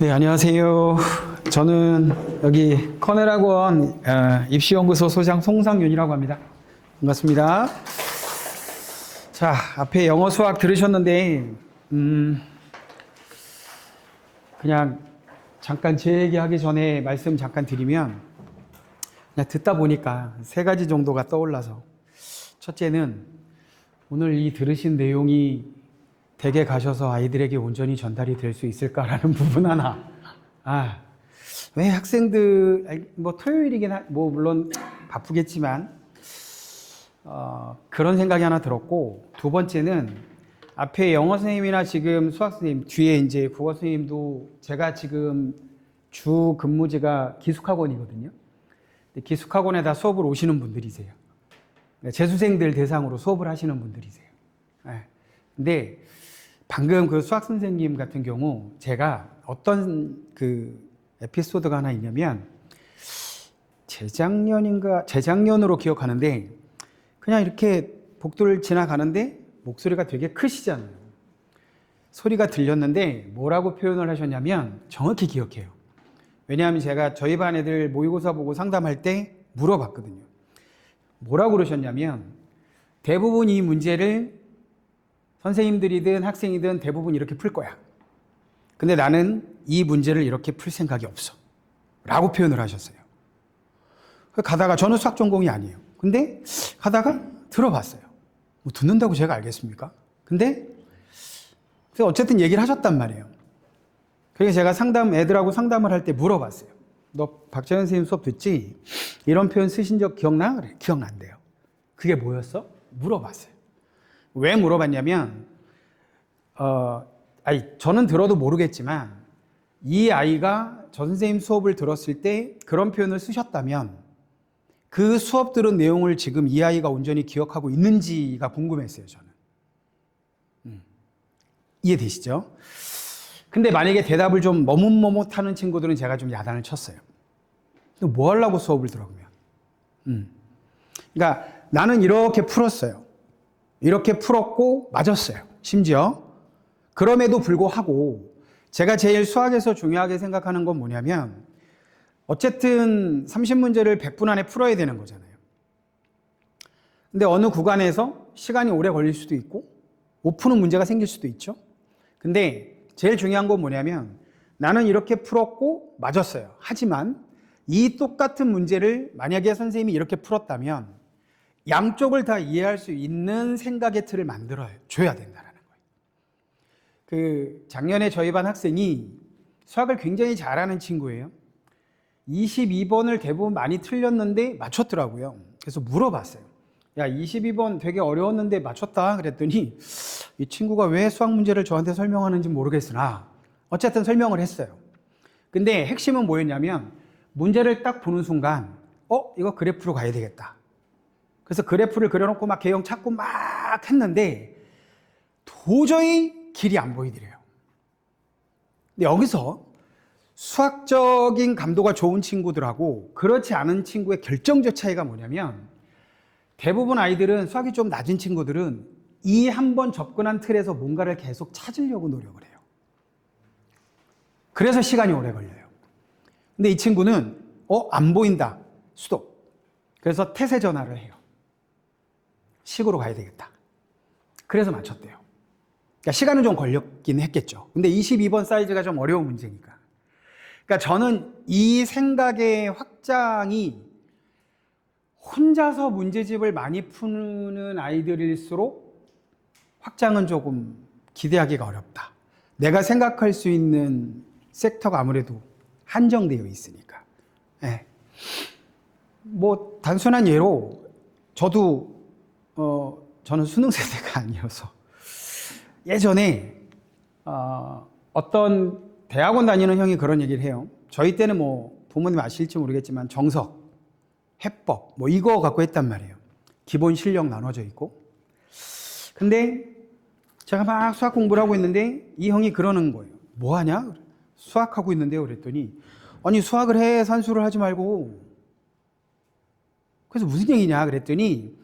네, 안녕하세요. 저는 여기 커넬학원 입시연구소 소장 송상윤이라고 합니다. 반갑습니다. 자, 앞에 영어 수학 들으셨는데 그냥 잠깐 제 얘기하기 전에 말씀 잠깐 드리면 그냥 듣다 보니까 세 가지 정도가 떠올라서, 첫째는 오늘 이 들으신 내용이 댁에 가셔서 아이들에게 온전히 전달이 될 수 있을까라는 부분 하나. 왜 학생들, 뭐 토요일이긴 뭐 물론 바쁘겠지만 그런 생각이 하나 들었고, 두 번째는 앞에 영어 선생님이나 지금 수학 선생님, 뒤에 이제 국어 선생님도 제가 지금 주 근무지가 기숙학원이거든요. 기숙학원에다 수업을 오시는 분들이세요. 재수생들 대상으로 수업을 하시는 분들이세요. 근데 방금 그 수학 선생님 같은 경우 제가 어떤 그 에피소드가 하나 있냐면, 재작년으로 기억하는데, 그냥 이렇게 복도를 지나가는데 목소리가 되게 크시잖아요. 소리가 들렸는데 뭐라고 표현을 하셨냐면 정확히 기억해요. 왜냐하면 제가 저희 반 애들 모의고사 보고 상담할 때 물어봤거든요. 뭐라고 그러셨냐면, 대부분 이 문제를 선생님들이든 학생이든 대부분 이렇게 풀 거야. 근데 나는 이 문제를 이렇게 풀 생각이 없어. 라고 표현을 하셨어요. 가다가, 저는 수학 전공이 아니에요. 근데 가다가 들어봤어요. 뭐 듣는다고 제가 알겠습니까? 근데 어쨌든 얘기를 하셨단 말이에요. 그래서 제가 애들하고 상담을 할 때 물어봤어요. 너 박재현 선생님 수업 듣지? 이런 표현 쓰신 적 기억나? 그래, 기억난대요. 그게 뭐였어? 물어봤어요. 왜 물어봤냐면, 저는 들어도 모르겠지만 이 아이가 저 선생님 수업을 들었을 때 그런 표현을 쓰셨다면 그 수업 들은 내용을 지금 이 아이가 온전히 기억하고 있는지가 궁금했어요, 저는. 이해되시죠? 근데 만약에 대답을 좀 머뭇머뭇하는 친구들은 제가 좀 야단을 쳤어요. 뭐 하려고 수업을 들어, 그러면? 그러니까 나는 이렇게 풀었어요. 이렇게 풀었고 맞았어요, 심지어. 그럼에도 불구하고 제가 제일 수학에서 중요하게 생각하는 건 뭐냐면, 어쨌든 30문제를 100분 안에 풀어야 되는 거잖아요. 근데 어느 구간에서 시간이 오래 걸릴 수도 있고 못 푸는 문제가 생길 수도 있죠. 근데 제일 중요한 건 뭐냐면, 나는 이렇게 풀었고 맞았어요. 하지만 이 똑같은 문제를 만약에 선생님이 이렇게 풀었다면 양쪽을 다 이해할 수 있는 생각의 틀을 만들어 줘야 된다는 거예요. 작년에 저희 반 학생이 수학을 굉장히 잘하는 친구예요. 22번을 대부분 많이 틀렸는데 맞췄더라고요. 그래서 물어봤어요. 야, 22번 되게 어려웠는데 맞췄다. 그랬더니 이 친구가 왜 수학 문제를 저한테 설명하는지 모르겠으나 어쨌든 설명을 했어요. 근데 핵심은 뭐였냐면, 문제를 딱 보는 순간 이거 그래프로 가야 되겠다. 그래서 그래프를 그려놓고 막 개형 찾고 막 했는데 도저히 길이 안 보이더래요. 근데 여기서 수학적인 감도가 좋은 친구들하고 그렇지 않은 친구의 결정적 차이가 뭐냐면, 대부분 아이들은, 수학이 좀 낮은 친구들은 이 한 번 접근한 틀에서 뭔가를 계속 찾으려고 노력을 해요. 그래서 시간이 오래 걸려요. 근데 이 친구는 안 보인다. 스톱. 그래서 태세 전환을 해요. 식으로 가야 되겠다. 그래서 맞췄대요. 그러니까 시간은 좀 걸렸긴 했겠죠. 근데 22번 사이즈가 좀 어려운 문제니까. 그러니까 저는 이 생각의 확장이 혼자서 문제집을 많이 푸는 아이들일수록 확장은 조금 기대하기가 어렵다. 내가 생각할 수 있는 섹터가 아무래도 한정되어 있으니까. 네. 뭐 단순한 예로, 저는 수능 세대가 아니어서 예전에 어떤 대학원 다니는 형이 그런 얘기를 해요. 저희 때는 뭐 부모님 아실지 모르겠지만 정석, 해법 뭐 이거 갖고 했단 말이에요. 기본 실력 나눠져 있고. 근데 제가 막 수학 공부를 하고 있는데 이 형이 그러는 거예요. 뭐 하냐? 수학하고 있는데요. 그랬더니, 아니 수학을 해, 산수를 하지 말고. 그래서 무슨 얘기냐 그랬더니,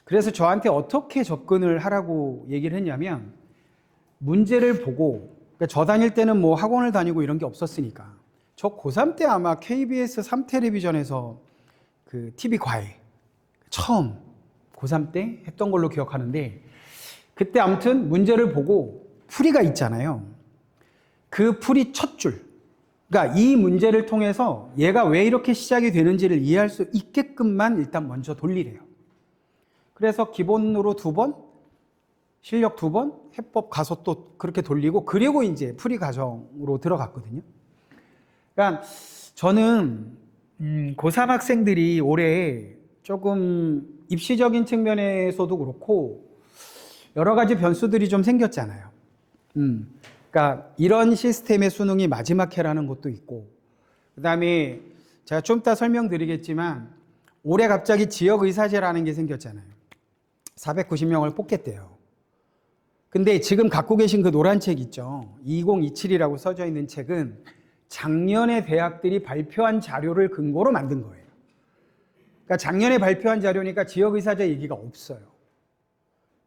그래서 저한테 어떻게 접근을 하라고 얘기를 했냐면, 문제를 보고 그러니까 저 다닐 때는 뭐 학원을 다니고 이런 게 없었으니까. 저 고3 때 아마 KBS 3텔레비전에서 그 TV 과외 처음 고3 때 했던 걸로 기억하는데, 그때 아무튼 문제를 보고 풀이가 있잖아요. 그 풀이 첫 줄. 그러니까 이 문제를 통해서 얘가 왜 이렇게 시작이 되는지를 이해할 수 있게끔만 일단 먼저 돌리래요. 그래서 기본으로 2번, 실력 2번, 해법 가서 또 그렇게 돌리고, 그리고 이제 풀이 과정으로 들어갔거든요. 그러니까 저는 고3 학생들이 올해 조금 입시적인 측면에서도 그렇고 여러 가지 변수들이 좀 생겼잖아요. 그러니까 이런 시스템의 수능이 마지막 해라는 것도 있고, 그 다음에 제가 좀 이따 설명드리겠지만 올해 갑자기 지역의사제라는 게 생겼잖아요. 490명을 뽑겠대요. 근데 지금 갖고 계신 그 노란 책 있죠. 2027이라고 써져 있는 책은 작년에 대학들이 발표한 자료를 근거로 만든 거예요. 그러니까 작년에 발표한 자료니까 지역의사제 얘기가 없어요.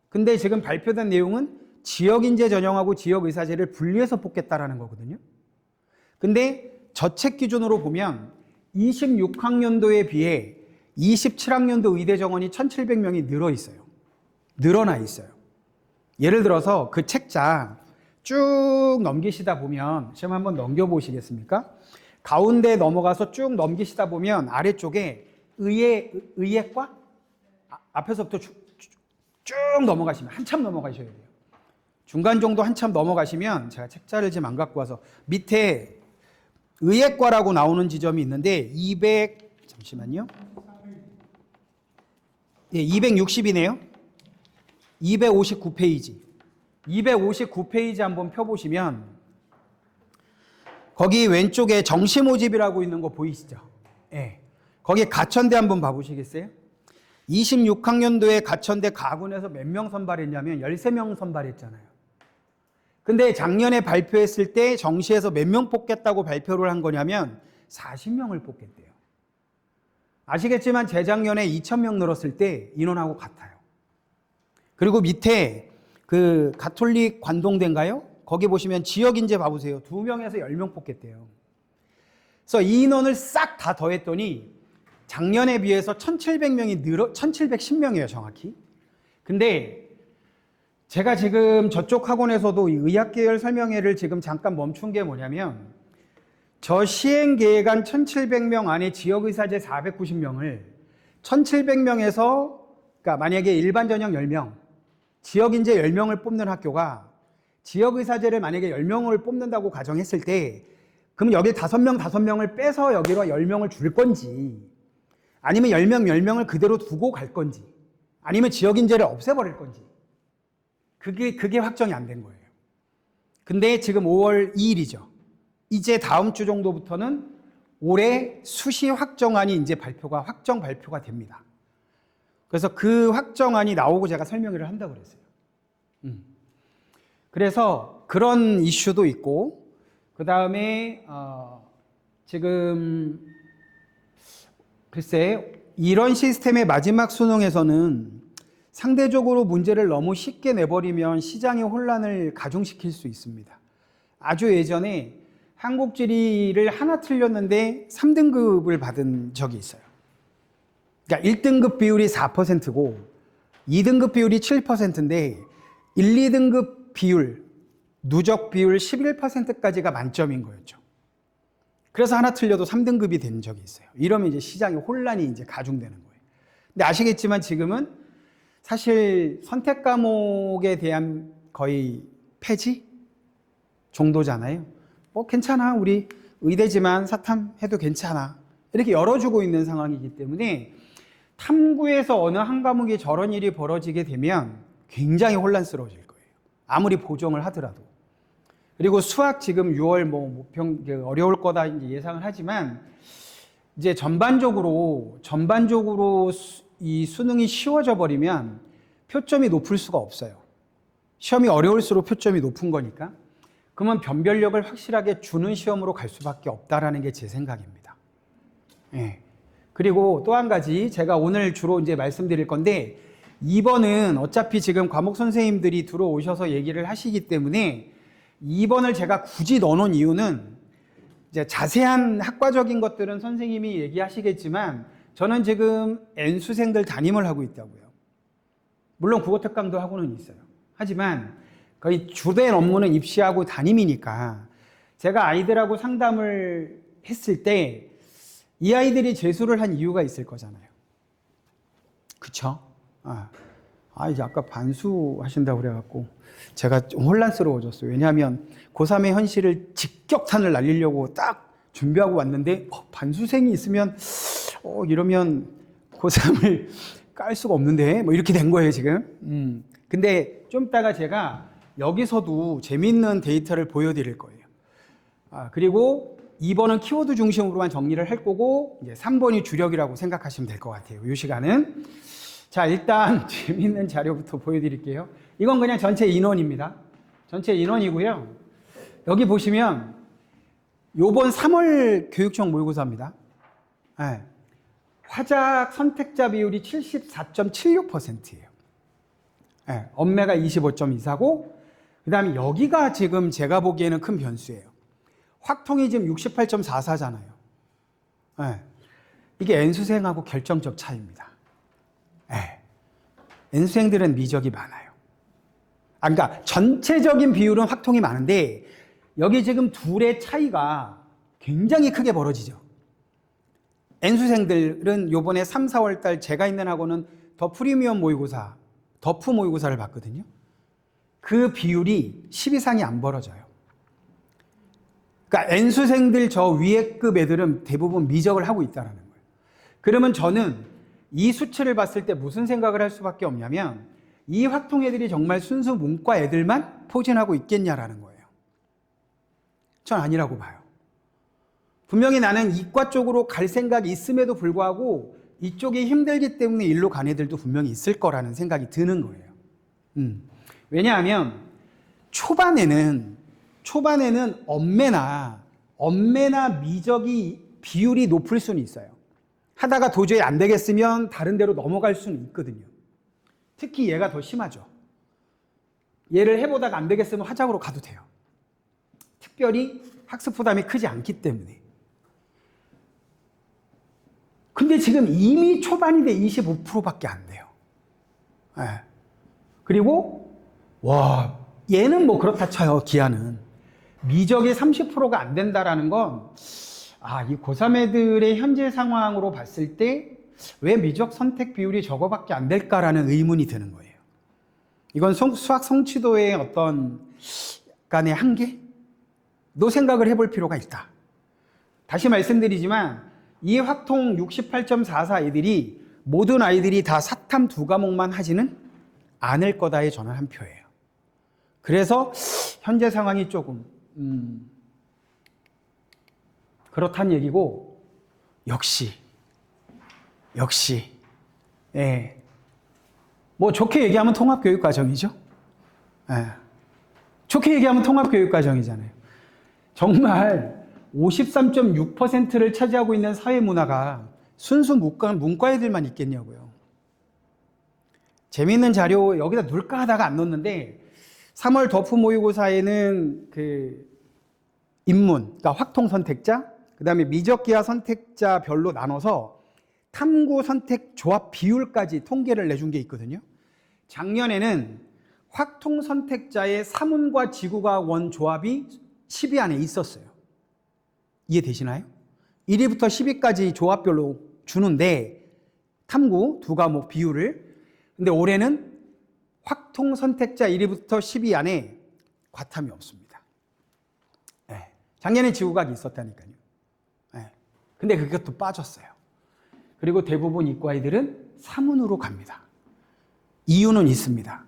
근데 지금 발표된 내용은 지역인재 전형하고 지역의사제를 분리해서 뽑겠다라는 거거든요. 근데 저 책 기준으로 보면 26학년도에 비해 27학년도 의대 정원이 1,700명이 늘어나 있어요. 예를 들어서 그 책자 쭉 넘기시다 보면, 시험 한번 넘겨보시겠습니까? 가운데 넘어가서 쭉 넘기시다 보면 아래쪽에 의예과? 앞에서부터 쭉 넘어가시면 한참 넘어가셔야 돼요. 중간 정도 한참 넘어가시면, 제가 책자를 지금 안 갖고 와서 밑에 의예과라고 나오는 지점이 있는데 잠시만요. 예, 260이네요. 259페이지. 259페이지 한번 펴보시면 거기 왼쪽에 정시 모집이라고 있는 거 보이시죠? 예. 거기 가천대 한번 봐보시겠어요? 26학년도에 가천대 가군에서 몇 명 선발했냐면 13명 선발했잖아요. 근데 작년에 발표했을 때 정시에서 몇 명 뽑겠다고 발표를 한 거냐면 40명을 뽑겠대요. 아시겠지만 재작년에 2,000명 늘었을 때 인원하고 같아요. 그리고 밑에 그 가톨릭 관동대인가요? 거기 보시면 지역인재 봐보세요. 2명에서 10명 뽑겠대요. 그래서 이 인원을 싹 다 더했더니 작년에 비해서 1,700명이 1,710명이에요, 정확히. 근데 제가 지금 저쪽 학원에서도 이 의학계열 설명회를 지금 잠깐 멈춘 게 뭐냐면, 저 시행계획안 1,700명 안에 지역의사제 490명을 1,700명에서, 그러니까 만약에 일반 전형 10명, 지역인재 10명을 뽑는 학교가 지역의사제를 만약에 10명을 뽑는다고 가정했을 때, 그럼 여기 5명을 빼서 여기로 10명을 줄 건지, 아니면 10명을 그대로 두고 갈 건지, 아니면 지역인재를 없애버릴 건지, 그게 확정이 안 된 거예요. 근데 지금 5월 2일이죠. 이제 다음 주 정도부터는 올해 수시 확정안이 이제 확정 발표가 됩니다. 그래서 그 확정안이 나오고 제가 설명회를 한다고 그랬어요. 그래서 그런 이슈도 있고, 그 다음에 지금 글쎄 이런 시스템의 마지막 수능에서는 상대적으로 문제를 너무 쉽게 내버리면 시장의 혼란을 가중시킬 수 있습니다. 아주 예전에 한국지리를 하나 틀렸는데 3등급을 받은 적이 있어요. 그러니까 1등급 비율이 4%고 2등급 비율이 7%인데 1, 2등급 비율, 누적 비율 11%까지가 만점인 거였죠. 그래서 하나 틀려도 3등급이 된 적이 있어요. 이러면 이제 시장의 혼란이 이제 가중되는 거예요. 근데 아시겠지만 지금은 사실 선택 과목에 대한 거의 폐지 정도잖아요. 괜찮아. 우리 의대지만 사탐해도 괜찮아. 이렇게 열어주고 있는 상황이기 때문에 탐구에서 어느 한 과목이 저런 일이 벌어지게 되면 굉장히 혼란스러워질 거예요. 아무리 보정을 하더라도. 그리고 수학 지금 6월 어려울 거다 이제 예상을 하지만 이제 전반적으로 이 수능이 쉬워져 버리면 표점이 높을 수가 없어요. 시험이 어려울수록 표점이 높은 거니까. 그러면 변별력을 확실하게 주는 시험으로 갈 수밖에 없다라는 게 제 생각입니다. 예. 그리고 또 한 가지 제가 오늘 주로 이제 말씀드릴 건데 2번은 어차피 지금 과목 선생님들이 들어오셔서 얘기를 하시기 때문에 2번을 제가 굳이 넣어놓은 이유는 이제 자세한 학과적인 것들은 선생님이 얘기하시겠지만 저는 지금 N수생들 담임을 하고 있다고요. 물론 국어특강도 하고는 있어요. 하지만 거의 주된 업무는 입시하고 담임이니까 제가 아이들하고 상담을 했을 때 이 아이들이 재수를 한 이유가 있을 거잖아요. 그쵸? 이제 아까 반수 하신다고 그래갖고 제가 좀 혼란스러워졌어요. 왜냐하면 고3의 현실을 직격탄을 날리려고 딱 준비하고 왔는데 반수생이 있으면 이러면 고3을 깔 수가 없는데 뭐 이렇게 된 거예요 지금. 근데 좀 이따가 제가 여기서도 재밌는 데이터를 보여드릴 거예요. 그리고 2번은 키워드 중심으로만 정리를 할 거고 이제 3번이 주력이라고 생각하시면 될 것 같아요. 이 시간은. 자, 일단 재밌는 자료부터 보여드릴게요. 이건 그냥 전체 인원입니다. 전체 인원이고요. 여기 보시면 요번 3월 교육청 모의고사입니다. 네. 화작 선택자 비율이 74.76%예요. 네. 엄매가 25.24고 그 다음에 여기가 지금 제가 보기에는 큰 변수예요. 확통이 지금 68.44잖아요. 네. 이게 N수생하고 결정적 차이입니다. 네. N수생들은 미적이 많아요. 그러니까 전체적인 비율은 확통이 많은데 여기 지금 둘의 차이가 굉장히 크게 벌어지죠. N수생들은 요번에 3, 4월 달 제가 있는 학원은 더 프리미엄 모의고사, 더프 모의고사를 봤거든요. 그 비율이 10 이상이 안 벌어져요. 그러니까 N수생들 저 위에 급 애들은 대부분 미적을 하고 있다는 거예요. 그러면 저는 이 수치를 봤을 때 무슨 생각을 할 수밖에 없냐면 이 확통 애들이 정말 순수 문과 애들만 포진하고 있겠냐라는 거예요. 전 아니라고 봐요. 분명히 나는 이과 쪽으로 갈 생각이 있음에도 불구하고 이쪽이 힘들기 때문에 일로 간 애들도 분명히 있을 거라는 생각이 드는 거예요. 왜냐하면 초반에는 엄매나 미적이 비율이 높을 수는 있어요. 하다가 도저히 안 되겠으면 다른 데로 넘어갈 수는 있거든요. 특히 얘가 더 심하죠. 얘를 해보다가 안 되겠으면 화작으로 가도 돼요. 특별히 학습 부담이 크지 않기 때문에. 근데 지금 이미 초반인데 25%밖에 안 돼요. 네. 그리고 얘는 뭐 그렇다 쳐요. 기아는. 미적이 30%가 안 된다라는 건 이 고3 애들의 현재 상황으로 봤을 때 왜 미적 선택 비율이 저거밖에 안 될까라는 의문이 드는 거예요. 이건 수학 성취도의 어떤 약간의 한계도 생각을 해볼 필요가 있다. 다시 말씀드리지만 이 확통 68.44 애들이 모든 아이들이 다 사탐 2과목만 하지는 않을 거다에 저는 한 표예요. 그래서 현재 상황이 조금 그렇다는 얘기고 역시 뭐 좋게 얘기하면 통합교육과정이죠. 좋게 얘기하면 통합교육과정이잖아요. 정말 53.6%를 차지하고 있는 사회문화가 순수 문과 애들만 있겠냐고요. 재미있는 자료 여기다 넣을까 하다가 안 넣었는데 3월 더프 모의고사에는 그 인문, 그러니까 확통 선택자, 그 다음에 미적기하 선택자별로 나눠서 탐구 선택 조합 비율까지 통계를 내준 게 있거든요. 작년에는 확통 선택자의 사문과 지구과학 원 조합이 10위 안에 있었어요. 이해되시나요? 1위부터 10위까지 조합별로 주는데 탐구 2과목 비율을. 근데 올해는 확통 선택자 1위부터 10위 안에 과탐이 없습니다. 작년에 지구과학이 있었다니까요. 근데 그것도 빠졌어요. 그리고 대부분 이과애들은 사문으로 갑니다. 이유는 있습니다.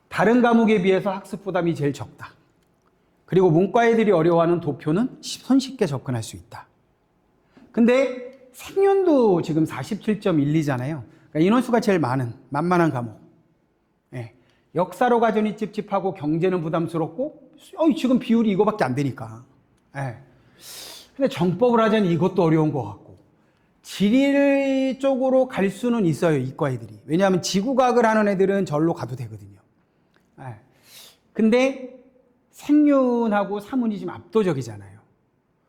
다른 과목에 비해서 학습 부담이 제일 적다. 그리고 문과애들이 어려워하는 도표는 손쉽게 접근할 수 있다. 근데 생년도 지금 47.12잖아요. 그러니까 인원수가 제일 만만한 과목. 역사로 가져니 찝찝하고 경제는 부담스럽고 지금 비율이 이거밖에 안 되니까. 근데 정법을 하자니 이것도 어려운 것 같고 지리 쪽으로 갈 수는 있어요. 이과 애들이. 왜냐하면 지구과학을 하는 애들은 절로 가도 되거든요. 근데 생윤하고 사문이 지금 압도적이잖아요.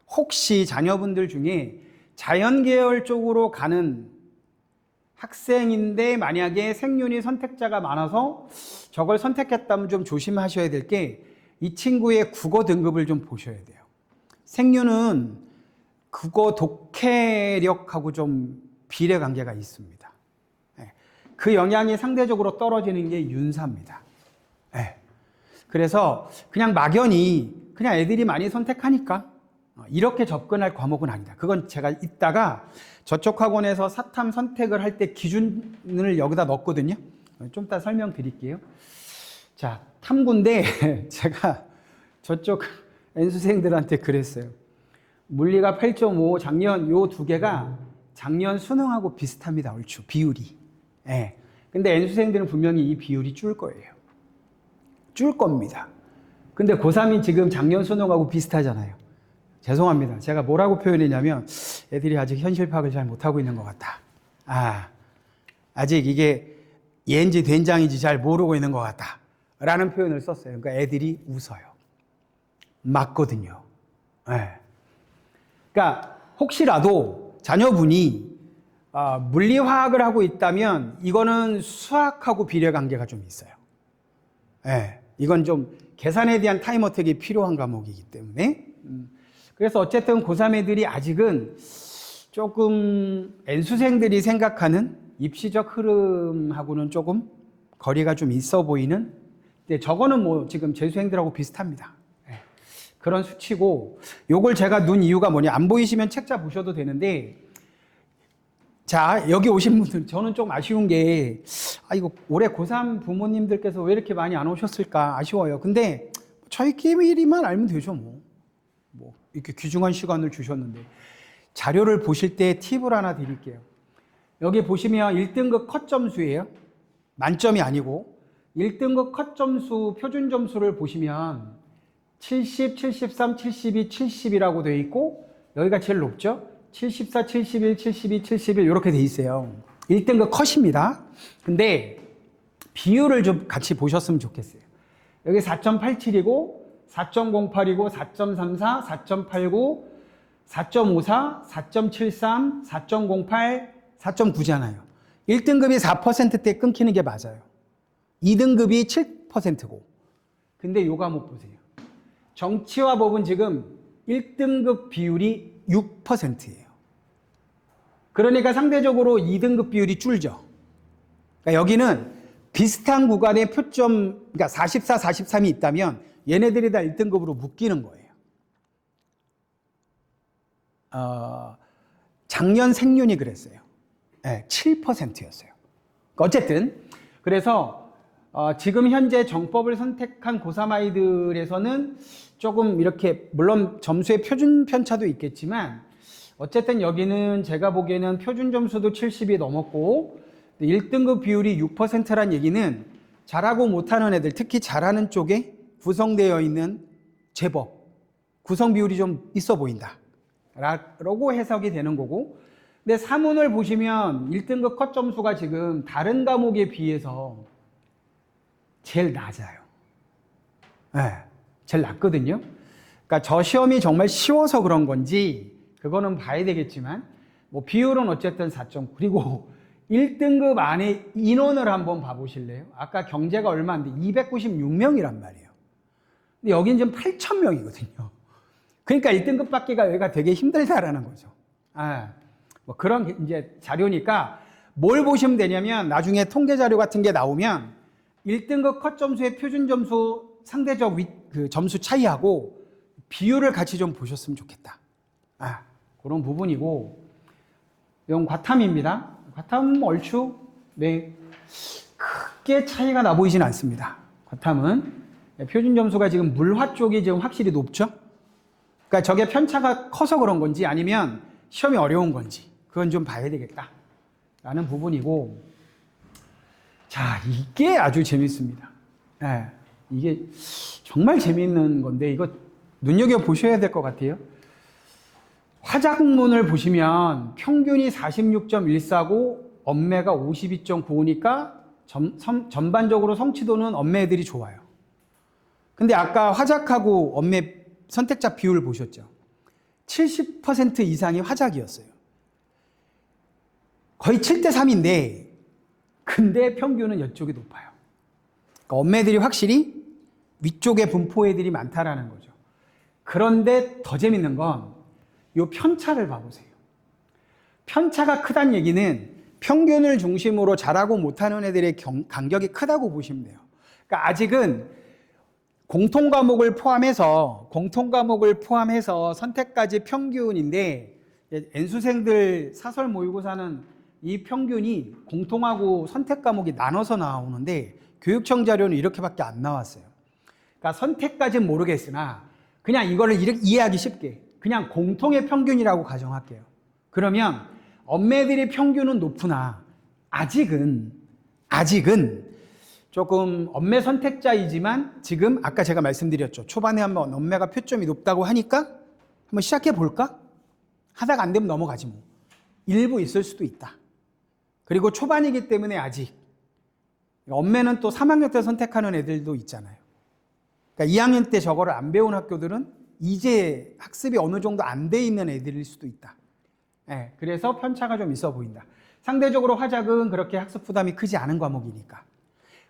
혹시 자녀분들 중에 자연계열 쪽으로 가는 학생인데 만약에 생윤이 선택자가 많아서 저걸 선택했다면 좀 조심하셔야 될 게 이 친구의 국어 등급을 좀 보셔야 돼요. 생윤은 국어 독해력하고 좀 비례 관계가 있습니다. 그 영향이 상대적으로 떨어지는 게 윤사입니다. 그래서 그냥 막연히 그냥 애들이 많이 선택하니까 이렇게 접근할 과목은 아니다. 그건 제가 이따가 저쪽 학원에서 사탐 선택을 할 때 기준을 여기다 넣었거든요. 좀 이따 설명드릴게요. 자, 탐구인데 제가 저쪽 N수생들한테 그랬어요. 물리가 8.5, 작년 요 두 개가 작년 수능하고 비슷합니다. 얼추 비율이. 근데 N수생들은 분명히 이 비율이 줄 거예요. 줄 겁니다. 근데 고3이 지금 작년 수능하고 비슷하잖아요. 죄송합니다. 제가 뭐라고 표현했냐면 애들이 아직 현실 파악을 잘 못하고 있는 것 같다. 아직 이게 얘인지 된장인지 잘 모르고 있는 것 같다. 라는 표현을 썼어요. 그러니까 애들이 웃어요. 맞거든요. 그러니까 혹시라도 자녀분이 물리화학을 하고 있다면 이거는 수학하고 비례관계가 좀 있어요. 이건 좀 계산에 대한 타임 어택이 필요한 과목이기 때문에 그래서 어쨌든 고3 애들이 아직은 조금 N수생들이 생각하는 입시적 흐름하고는 조금 거리가 좀 있어 보이는, 근데 저거는 뭐 지금 재수생들하고 비슷합니다. 그런 수치고, 요걸 제가 눈 이유가 뭐냐, 안 보이시면 책자 보셔도 되는데, 자, 여기 오신 분들 저는 좀 아쉬운 게 이거 올해 고3 부모님들께서 왜 이렇게 많이 안 오셨을까 아쉬워요. 근데 저희끼리만 알면 되죠. 뭐 이렇게 귀중한 시간을 주셨는데 자료를 보실 때 팁을 하나 드릴게요. 여기 보시면 1등급 컷 점수예요. 만점이 아니고 1등급 컷 점수 표준 점수를 보시면 70, 73, 72, 70이라고 되어 있고 여기가 제일 높죠. 74, 71, 72, 71 이렇게 돼 있어요. 1등급 컷입니다. 근데 비율을 좀 같이 보셨으면 좋겠어요. 여기 4.87이고 4.08이고 4.34, 4.89, 4.54, 4.73, 4.08, 4.9잖아요. 1등급이 4%대 끊기는 게 맞아요. 2등급이 7%고. 근데 요 과목 보세요. 정치와 법은 지금 1등급 비율이 6%예요. 그러니까 상대적으로 2등급 비율이 줄죠. 그러니까 여기는 비슷한 구간의 표점, 그러니까 44, 43이 있다면 얘네들이 다 1등급으로 묶이는 거예요. 작년 생윤이 그랬어요. 7%였어요. 어쨌든 그래서 지금 현재 정법을 선택한 고3 아이들에서는 조금 이렇게 물론 점수의 표준 편차도 있겠지만 어쨌든 여기는 제가 보기에는 표준 점수도 70이 넘었고 1등급 비율이 6%란 얘기는 잘하고 못하는 애들, 특히 잘하는 쪽에 구성되어 있는 제법 구성 비율이 좀 있어 보인다 라고 해석이 되는 거고, 근데 사문을 보시면 1등급 컷 점수가 지금 다른 과목에 비해서 제일 낮아요. 제일 낮거든요. 그러니까 저 시험이 정말 쉬워서 그런 건지 그거는 봐야 되겠지만 뭐 비율은 어쨌든 4.9. 그리고 1등급 안에 인원을 한번 봐보실래요? 아까 경제가 얼마 안 돼 296명이란 말이에요. 근데 여긴 지금 8,000명이거든요. 그러니까 1등급 받기가 여기가 되게 힘들다라는 거죠. 뭐 그런 이제 자료니까 뭘 보시면 되냐면 나중에 통계 자료 같은 게 나오면 1등급 컷 점수의 표준 점수 상대적 그 점수 차이하고 비율을 같이 좀 보셨으면 좋겠다. 그런 부분이고, 이건 과탐입니다. 과탐은 얼추 크게 차이가 나 보이진 않습니다. 과탐은 표준 점수가 지금 물화 쪽이 지금 확실히 높죠. 그러니까 저게 편차가 커서 그런 건지 아니면 시험이 어려운 건지 그건 좀 봐야 되겠다 라는 부분이고, 자, 이게 아주 재밌습니다. 이게 정말 재밌는 건데 이거 눈여겨보셔야 될 것 같아요. 화작문을 보시면 평균이 46.14고 엄매가 52.95니까 전반적으로 성취도는 엄매 애들이 좋아요. 근데 아까 화작하고 엄매 선택자 비율 보셨죠? 70% 이상이 화작이었어요. 거의 7대3인데 근데 평균은 이쪽이 높아요. 그러니까 엄매들이 확실히 위쪽에 분포애들이 많다라는 거죠. 그런데 더 재밌는 건 이 편차를 봐보세요. 편차가 크다는 얘기는 평균을 중심으로 잘하고 못하는 애들의 간격이 크다고 보시면 돼요. 그러니까 아직은 공통과목을 포함해서 선택까지 평균인데 N수생들 사설 모의고사는 이 평균이 공통하고 선택 과목이 나눠서 나오는데 교육청 자료는 이렇게밖에 안 나왔어요. 그러니까 선택까지는 모르겠으나 그냥 이거를 이렇게 이해하기 쉽게 그냥 공통의 평균이라고 가정할게요. 그러면 엄매들의 평균은 높으나 아직은 조금 엄매 선택자이지만 지금 아까 제가 말씀드렸죠. 초반에 한번 엄매가 표점이 높다고 하니까 한번 시작해 볼까? 하다가 안 되면 넘어가지 뭐. 일부 있을 수도 있다. 그리고 초반이기 때문에 아직 엄매는 또 3학년 때 선택하는 애들도 있잖아요. 그러니까 2학년 때 저거를 안 배운 학교들은 이제 학습이 어느 정도 안 돼 있는 애들일 수도 있다. 네, 그래서 편차가 좀 있어 보인다. 상대적으로 화작은 그렇게 학습 부담이 크지 않은 과목이니까.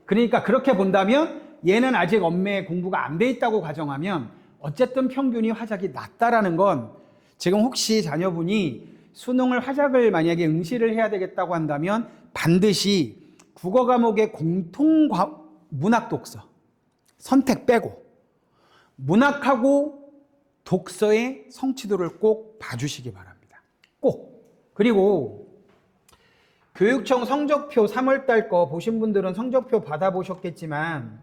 그러니까 그렇게 본다면 얘는 아직 엄매 공부가 안 돼 있다고 가정하면 어쨌든 평균이 화작이 낮다라는 건 지금 혹시 자녀분이 수능을 화작을 만약에 응시를 해야 되겠다고 한다면 반드시 국어 과목의 문학 독서 선택 빼고 문학하고 독서의 성취도를 꼭 봐주시기 바랍니다. 꼭. 그리고 교육청 성적표 3월달 거 보신 분들은 성적표 받아보셨겠지만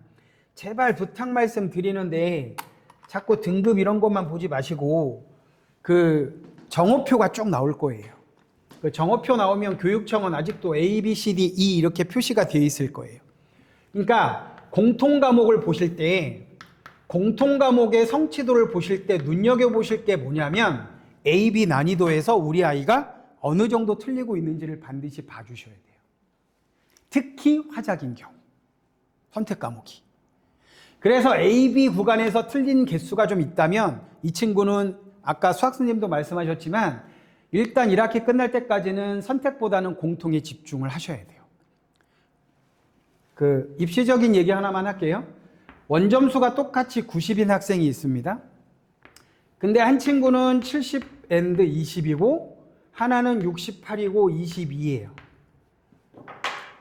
제발 부탁 말씀 드리는데 자꾸 등급 이런 것만 보지 마시고 그 정오표가 쭉 나올 거예요. 그 정오표 나오면 교육청은 아직도 A, B, C, D, E 이렇게 표시가 되어 있을 거예요. 그러니까 공통 과목을 보실 때 공통 과목의 성취도를 보실 때 눈여겨보실 게 뭐냐면 A, B 난이도에서 우리 아이가 어느 정도 틀리고 있는지를 반드시 봐주셔야 돼요. 특히 화작인 경우 선택 과목이. 그래서 A, B 구간에서 틀린 개수가 좀 있다면 이 친구는 아까 수학선생님도 말씀하셨지만 일단 1학기 끝날 때까지는 선택보다는 공통에 집중을 하셔야 돼요. 그 입시적인 얘기 하나만 할게요. 원점수가 똑같이 90인 학생이 있습니다. 근데 한 친구는 70 and 20이고 하나는 68이고 22예요.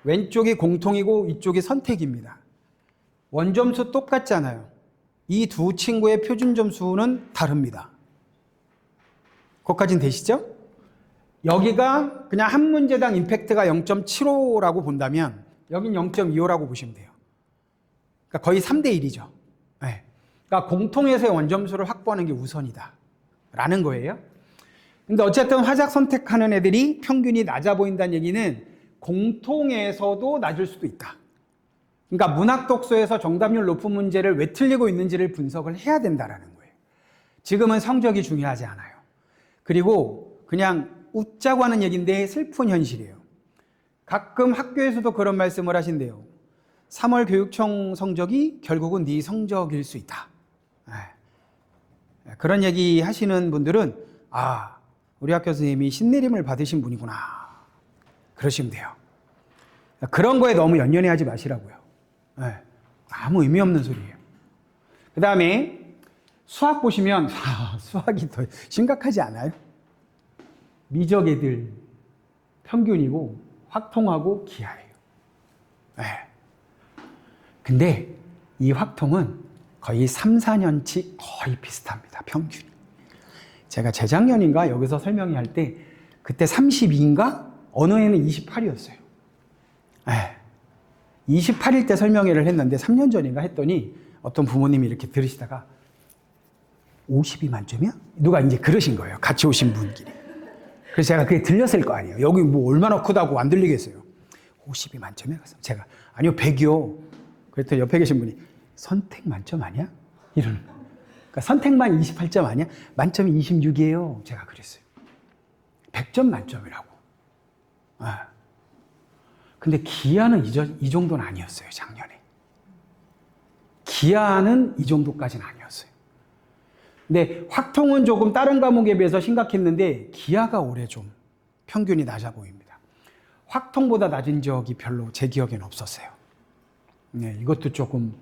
왼쪽이 공통이고 이쪽이 선택입니다. 원점수 똑같잖아요. 이 두 친구의 표준 점수는 다릅니다. 거기까지는 되시죠? 여기가 그냥 한 문제당 임팩트가 0.75라고 본다면 여긴 0.25라고 보시면 돼요. 그러니까 거의 3대 1이죠. 네. 그러니까 공통에서의 원점수를 확보하는 게 우선이다 라는 거예요. 근데 어쨌든 화작 선택하는 애들이 평균이 낮아 보인다는 얘기는 공통에서도 낮을 수도 있다. 그러니까 문학 독서에서 정답률 높은 문제를 왜 틀리고 있는지를 분석을 해야 된다라는 거예요. 지금은 성적이 중요하지 않아요. 그리고 그냥 웃자고 하는 얘기인데 슬픈 현실이에요. 가끔 학교에서도 그런 말씀을 하신대요. 3월 교육청 성적이 결국은 네 성적일 수 있다. 그런 얘기 하시는 분들은 아, 우리 학교 선생님이 신내림을 받으신 분이구나. 그러시면 돼요. 그런 거에 너무 연연해하지 마시라고요. 아무 의미 없는 소리예요. 그 다음에 수학 보시면 수학이 더 심각하지 않아요? 미적 애들 평균이고 확통하고 기하예요. 근데 이 확통은 거의 3, 4년치 거의 비슷합니다. 평균이. 제가 재작년인가 여기서 설명회 할 때 그때 32인가 어느 해는 28이었어요. 28일 때 설명회를 했는데 3년 전인가 했더니 어떤 부모님이 이렇게 들으시다가 50이 만점이야? 누가 이제 그러신 거예요. 같이 오신 분끼리. 그래서 제가 그게 들렸을 거 아니에요. 여기 뭐 얼마나 크다고 안 들리겠어요. 50이 만점이야? 제가 아니요 100이요. 그랬더니 옆에 계신 분이 선택 만점 아니야? 이러는 거예요. 그러니까 선택만 28점 아니야? 만점이 26이에요. 제가 그랬어요. 100점 만점이라고. 근데 기하는 이 정도는 아니었어요, 작년에. 기하는 이 정도까지는 아니었어요. 근데 확통은 조금 다른 과목에 비해서 심각했는데 기하가 올해 좀 평균이 낮아 보입니다. 확통보다 낮은 적이 별로 제 기억에는 없었어요. 네, 이것도 조금.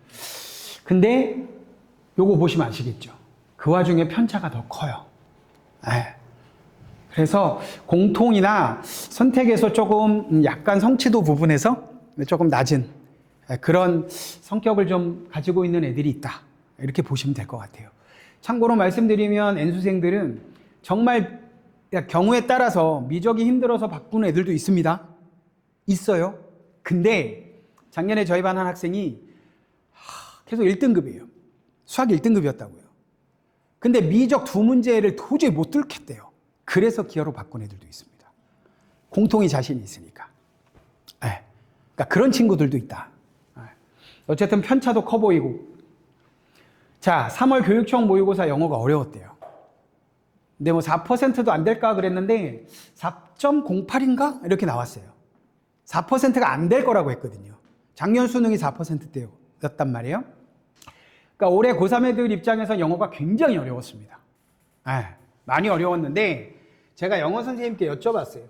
근데 요거 보시면 아시겠죠? 그 와중에 편차가 더 커요. 네. 그래서 공통이나 선택에서 조금 약간 성취도 부분에서 조금 낮은 그런 성격을 좀 가지고 있는 애들이 있다. 이렇게 보시면 될 것 같아요. 참고로 말씀드리면 N수생들은 정말 경우에 따라서 미적이 힘들어서 바꾸는 애들도 있습니다. 있어요. 근데 작년에 저희 반 한 학생이 계속 1등급이에요. 수학 1등급이었다고요. 근데 미적 2문제를 도저히 못 뚫겠대요. 그래서 기하로 바꾼 애들도 있습니다. 공통이 자신이 있으니까. 네. 그러니까 그런 친구들도 있다. 네. 어쨌든 편차도 커 보이고. 자, 3월 교육청 모의고사 영어가 어려웠대요. 근데 뭐 4%도 안 될까 그랬는데 4.08인가? 이렇게 나왔어요. 4%가 안 될 거라고 했거든요. 작년 수능이 4%대였단 말이에요. 그러니까 올해 고3 애들 입장에서 영어가 굉장히 어려웠습니다. 네, 많이 어려웠는데 제가 영어 선생님께 여쭤봤어요.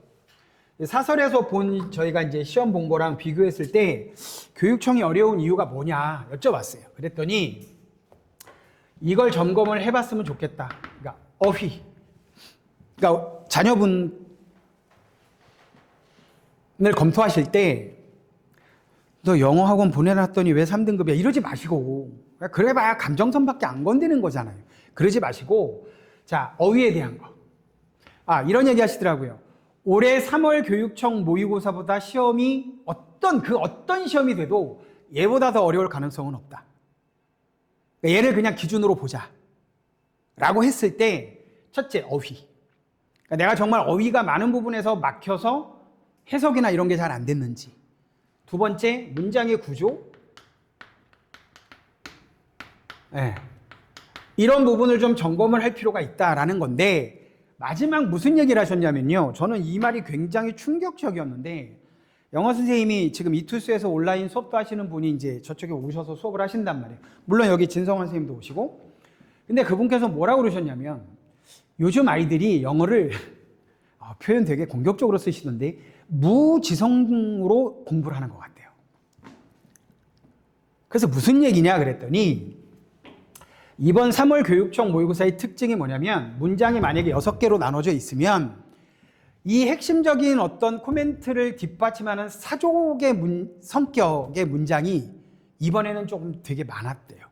사설에서 본 저희가 이제 시험 본 거랑 비교했을 때 교육청이 어려운 이유가 뭐냐 여쭤봤어요. 그랬더니 이걸 점검을 해봤으면 좋겠다. 그러니까 어휘. 그러니까 자녀분을 검토하실 때 너 영어 학원 보내놨더니 왜 3등급이야? 이러지 마시고 그래봐야 감정선밖에 안 건드는 거잖아요. 그러지 마시고 자 어휘에 대한 거. 이런 얘기 하시더라고요. 올해 3월 교육청 모의고사보다 시험이 어떤 시험이 돼도 얘보다 더 어려울 가능성은 없다. 얘를 그냥 기준으로 보자 라고 했을 때 첫째 어휘. 그러니까 내가 정말 어휘가 많은 부분에서 막혀서 해석이나 이런 게 잘 안 됐는지. 두 번째 문장의 구조. 네. 이런 부분을 좀 점검을 할 필요가 있다라는 건데 마지막 무슨 얘기를 하셨냐면요. 저는 이 말이 굉장히 충격적이었는데 영어 선생님이 지금 이투스에서 온라인 수업도 하시는 분이 이제 저쪽에 오셔서 수업을 하신단 말이에요. 물론 여기 진성환 선생님도 오시고. 근데 그분께서 뭐라고 그러셨냐면 요즘 아이들이 영어를 표현 되게 공격적으로 쓰시던데 무지성으로 공부를 하는 것 같아요. 그래서 무슨 얘기냐 그랬더니 이번 3월 교육청 모의고사의 특징이 뭐냐면 문장이 만약에 6개로 나눠져 있으면 이 핵심적인 어떤 코멘트를 뒷받침하는 사족의 성격의 문장이 이번에는 조금 되게 많았대요.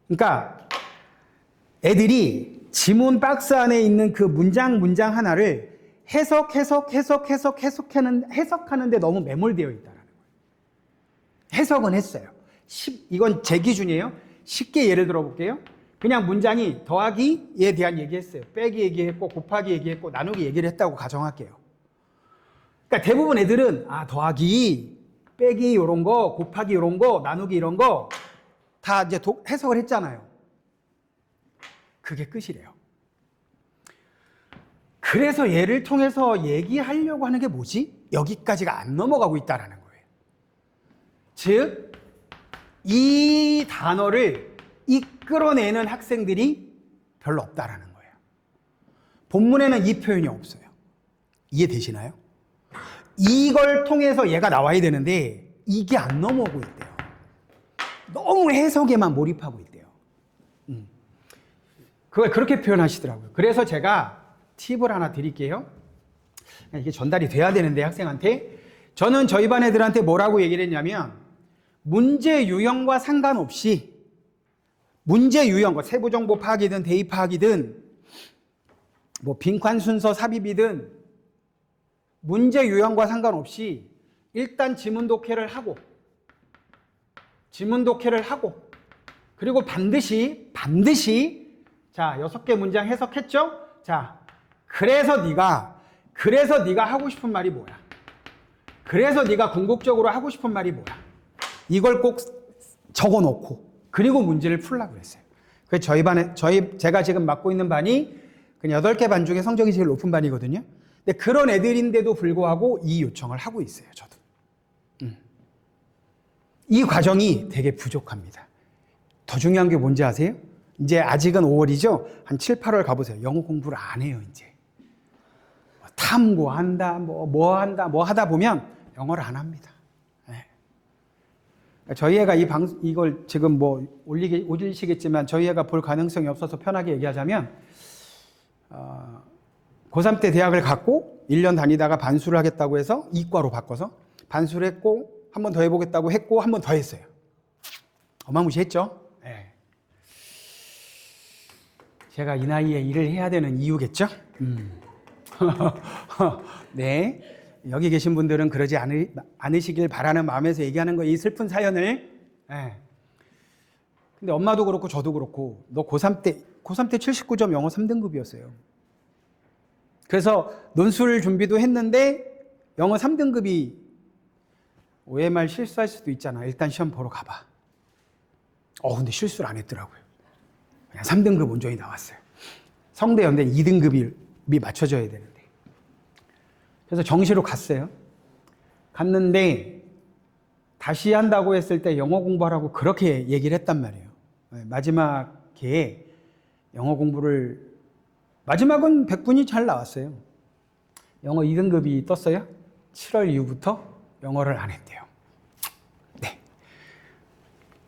그러니까 애들이 지문 박스 안에 있는 그 문장 하나를 해석하는데 너무 매몰되어 있다는 거예요. 해석은 했어요. 이건 제 기준이에요. 쉽게 예를 들어 볼게요. 그냥 문장이 더하기에 대한 얘기했어요. 빼기 얘기했고 곱하기 얘기했고 나누기 얘기를 했다고 가정할게요. 그러니까 대부분 애들은 더하기, 빼기 이런 거, 곱하기 이런 거, 나누기 이런 거 다 이제 해석을 했잖아요. 그게 끝이래요. 그래서 얘를 통해서 얘기하려고 하는 게 뭐지? 여기까지가 안 넘어가고 있다라는 거예요. 즉, 이 단어를 이끌어내는 학생들이 별로 없다라는 거예요. 본문에는 이 표현이 없어요. 이해되시나요? 이걸 통해서 얘가 나와야 되는데 이게 안 넘어오고 있대요. 너무 해석에만 몰입하고 있대요. 그걸 그렇게 표현하시더라고요. 그래서 제가 팁을 하나 드릴게요. 이게 전달이 돼야 되는데 학생한테. 저는 저희 반 애들한테 뭐라고 얘기를 했냐면 문제 유형과 상관없이 문제 유형, 세부 정보 파악이든 대입 파악이든 뭐 빈칸 순서 삽입이든 문제 유형과 상관없이 일단 지문 독해를 하고 그리고 반드시 자, 6개 문장 해석했죠? 자, 그래서 네가 하고 싶은 말이 뭐야? 그래서 네가 궁극적으로 하고 싶은 말이 뭐야? 이걸 꼭 적어 놓고 그리고 문제를 풀라고 그랬어요. 그래서 제가 지금 맡고 있는 반이 그냥 8개 반 중에 성적이 제일 높은 반이거든요. 근데 그런 애들인데도 불구하고 이 요청을 하고 있어요, 저도. 이 과정이 되게 부족합니다. 더 중요한 게 뭔지 아세요? 이제 아직은 5월이죠? 한 7, 8월 가보세요. 영어 공부를 안 해요, 이제. 탐구한다, 뭐 하다 보면 영어를 안 합니다. 네. 저희 애가 이걸 지금 올리시겠지만 저희 애가 볼 가능성이 없어서 편하게 얘기하자면, 고3 때 대학을 갔고 1년 다니다가 반수를 하겠다고 해서 이과로 바꿔서 반수를 했고 한 번 더 해보겠다고 했고 한 번 더 했어요. 어마무시했죠? 네. 제가 이 나이에 일을 해야 되는 이유겠죠? 네. 여기 계신 분들은 그러지 않으시길 바라는 마음에서 얘기하는 거예요. 이 슬픈 사연을. 네. 근데 엄마도 그렇고 저도 그렇고 너 고3 때 79점 영어 3등급이었어요. 그래서 논술 준비도 했는데 영어 3등급이 OMR 실수할 수도 있잖아. 일단 시험 보러 가봐. 근데 실수를 안 했더라고요. 그냥 3등급 온전히 나왔어요. 성대 연대 2등급이 맞춰져야 되는데. 그래서 정시로 갔어요. 갔는데 다시 한다고 했을 때 영어 공부하라고 그렇게 얘기를 했단 말이에요. 마지막 기회에 영어 공부를 마지막은 100분이 잘 나왔어요. 영어 2등급이 떴어요. 7월 이후부터 영어를 안 했대요. 네.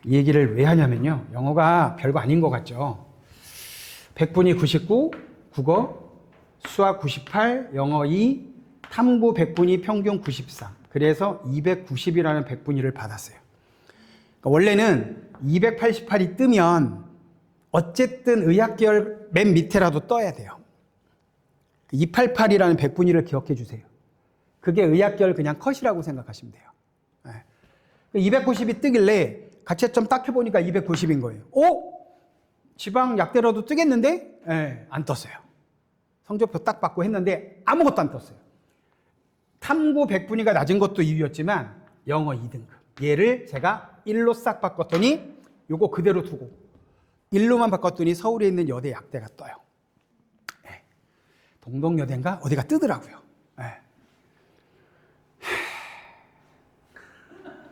이 얘기를 왜 하냐면요. 영어가 별거 아닌 것 같죠. 100분이 99, 국어, 수학 98, 영어 2, 탐구 100분이 평균 94. 그래서 290이라는 100분위를 받았어요. 그러니까 원래는 288이 뜨면 어쨌든 의학계열 맨 밑에라도 떠야 돼요. 288이라는 100분위를 기억해 주세요. 그게 의학계열 그냥 컷이라고 생각하시면 돼요. 290이 뜨길래 가채점 딱 해보니까 290인 거예요. 지방 약대로도 뜨겠는데? 안 떴어요. 성적표 딱 받고 했는데 아무것도 안 떴어요. 탐구 100분위가 낮은 것도 이유였지만 영어 2등급. 얘를 제가 1로 싹 바꿨더니 요거 그대로 두고 1로만 바꿨더니 서울에 있는 여대 약대가 떠요. 동덕여대인가? 어디가 뜨더라고요.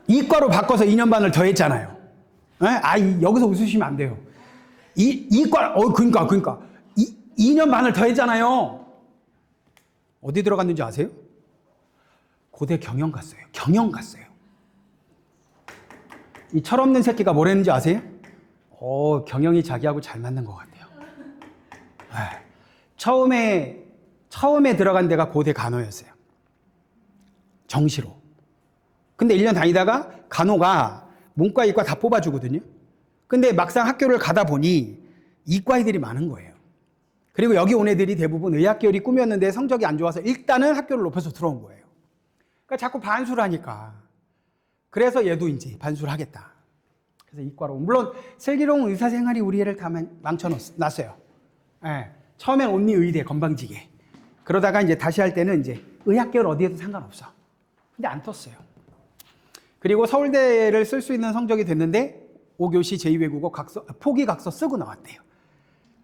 이과로 바꿔서 2년 반을 더 했잖아요. 여기서 웃으시면 안 돼요. 이과, 그러니까. 2년 반을 더 했잖아요. 어디 들어갔는지 아세요? 고대 경영 갔어요. 이 철없는 새끼가 뭘 했는지 아세요? 경영이 자기하고 잘 맞는 것 같아요. 처음에 들어간 데가 고대 간호였어요. 정시로. 근데 1년 다니다가 간호가 문과, 이과 다 뽑아주거든요. 근데 막상 학교를 가다 보니 이과 애들이 많은 거예요. 그리고 여기 온 애들이 대부분 의학계열이 꿈이었는데 성적이 안 좋아서 일단은 학교를 높여서 들어온 거예요. 그러니까 자꾸 반수를 하니까. 그래서 얘도 이제 반수를 하겠다. 그래서 이과로. 물론 슬기로운 의사 생활이 우리 애를 다 망쳐놨어요. 처음엔 온리 의대 건방지게. 그러다가 이제 다시 할 때는 이제 의학계열 어디에도 상관없어. 근데 안 떴어요. 그리고 서울대를 쓸 수 있는 성적이 됐는데 5교시 제2외국어 포기 각서 쓰고 나왔대요.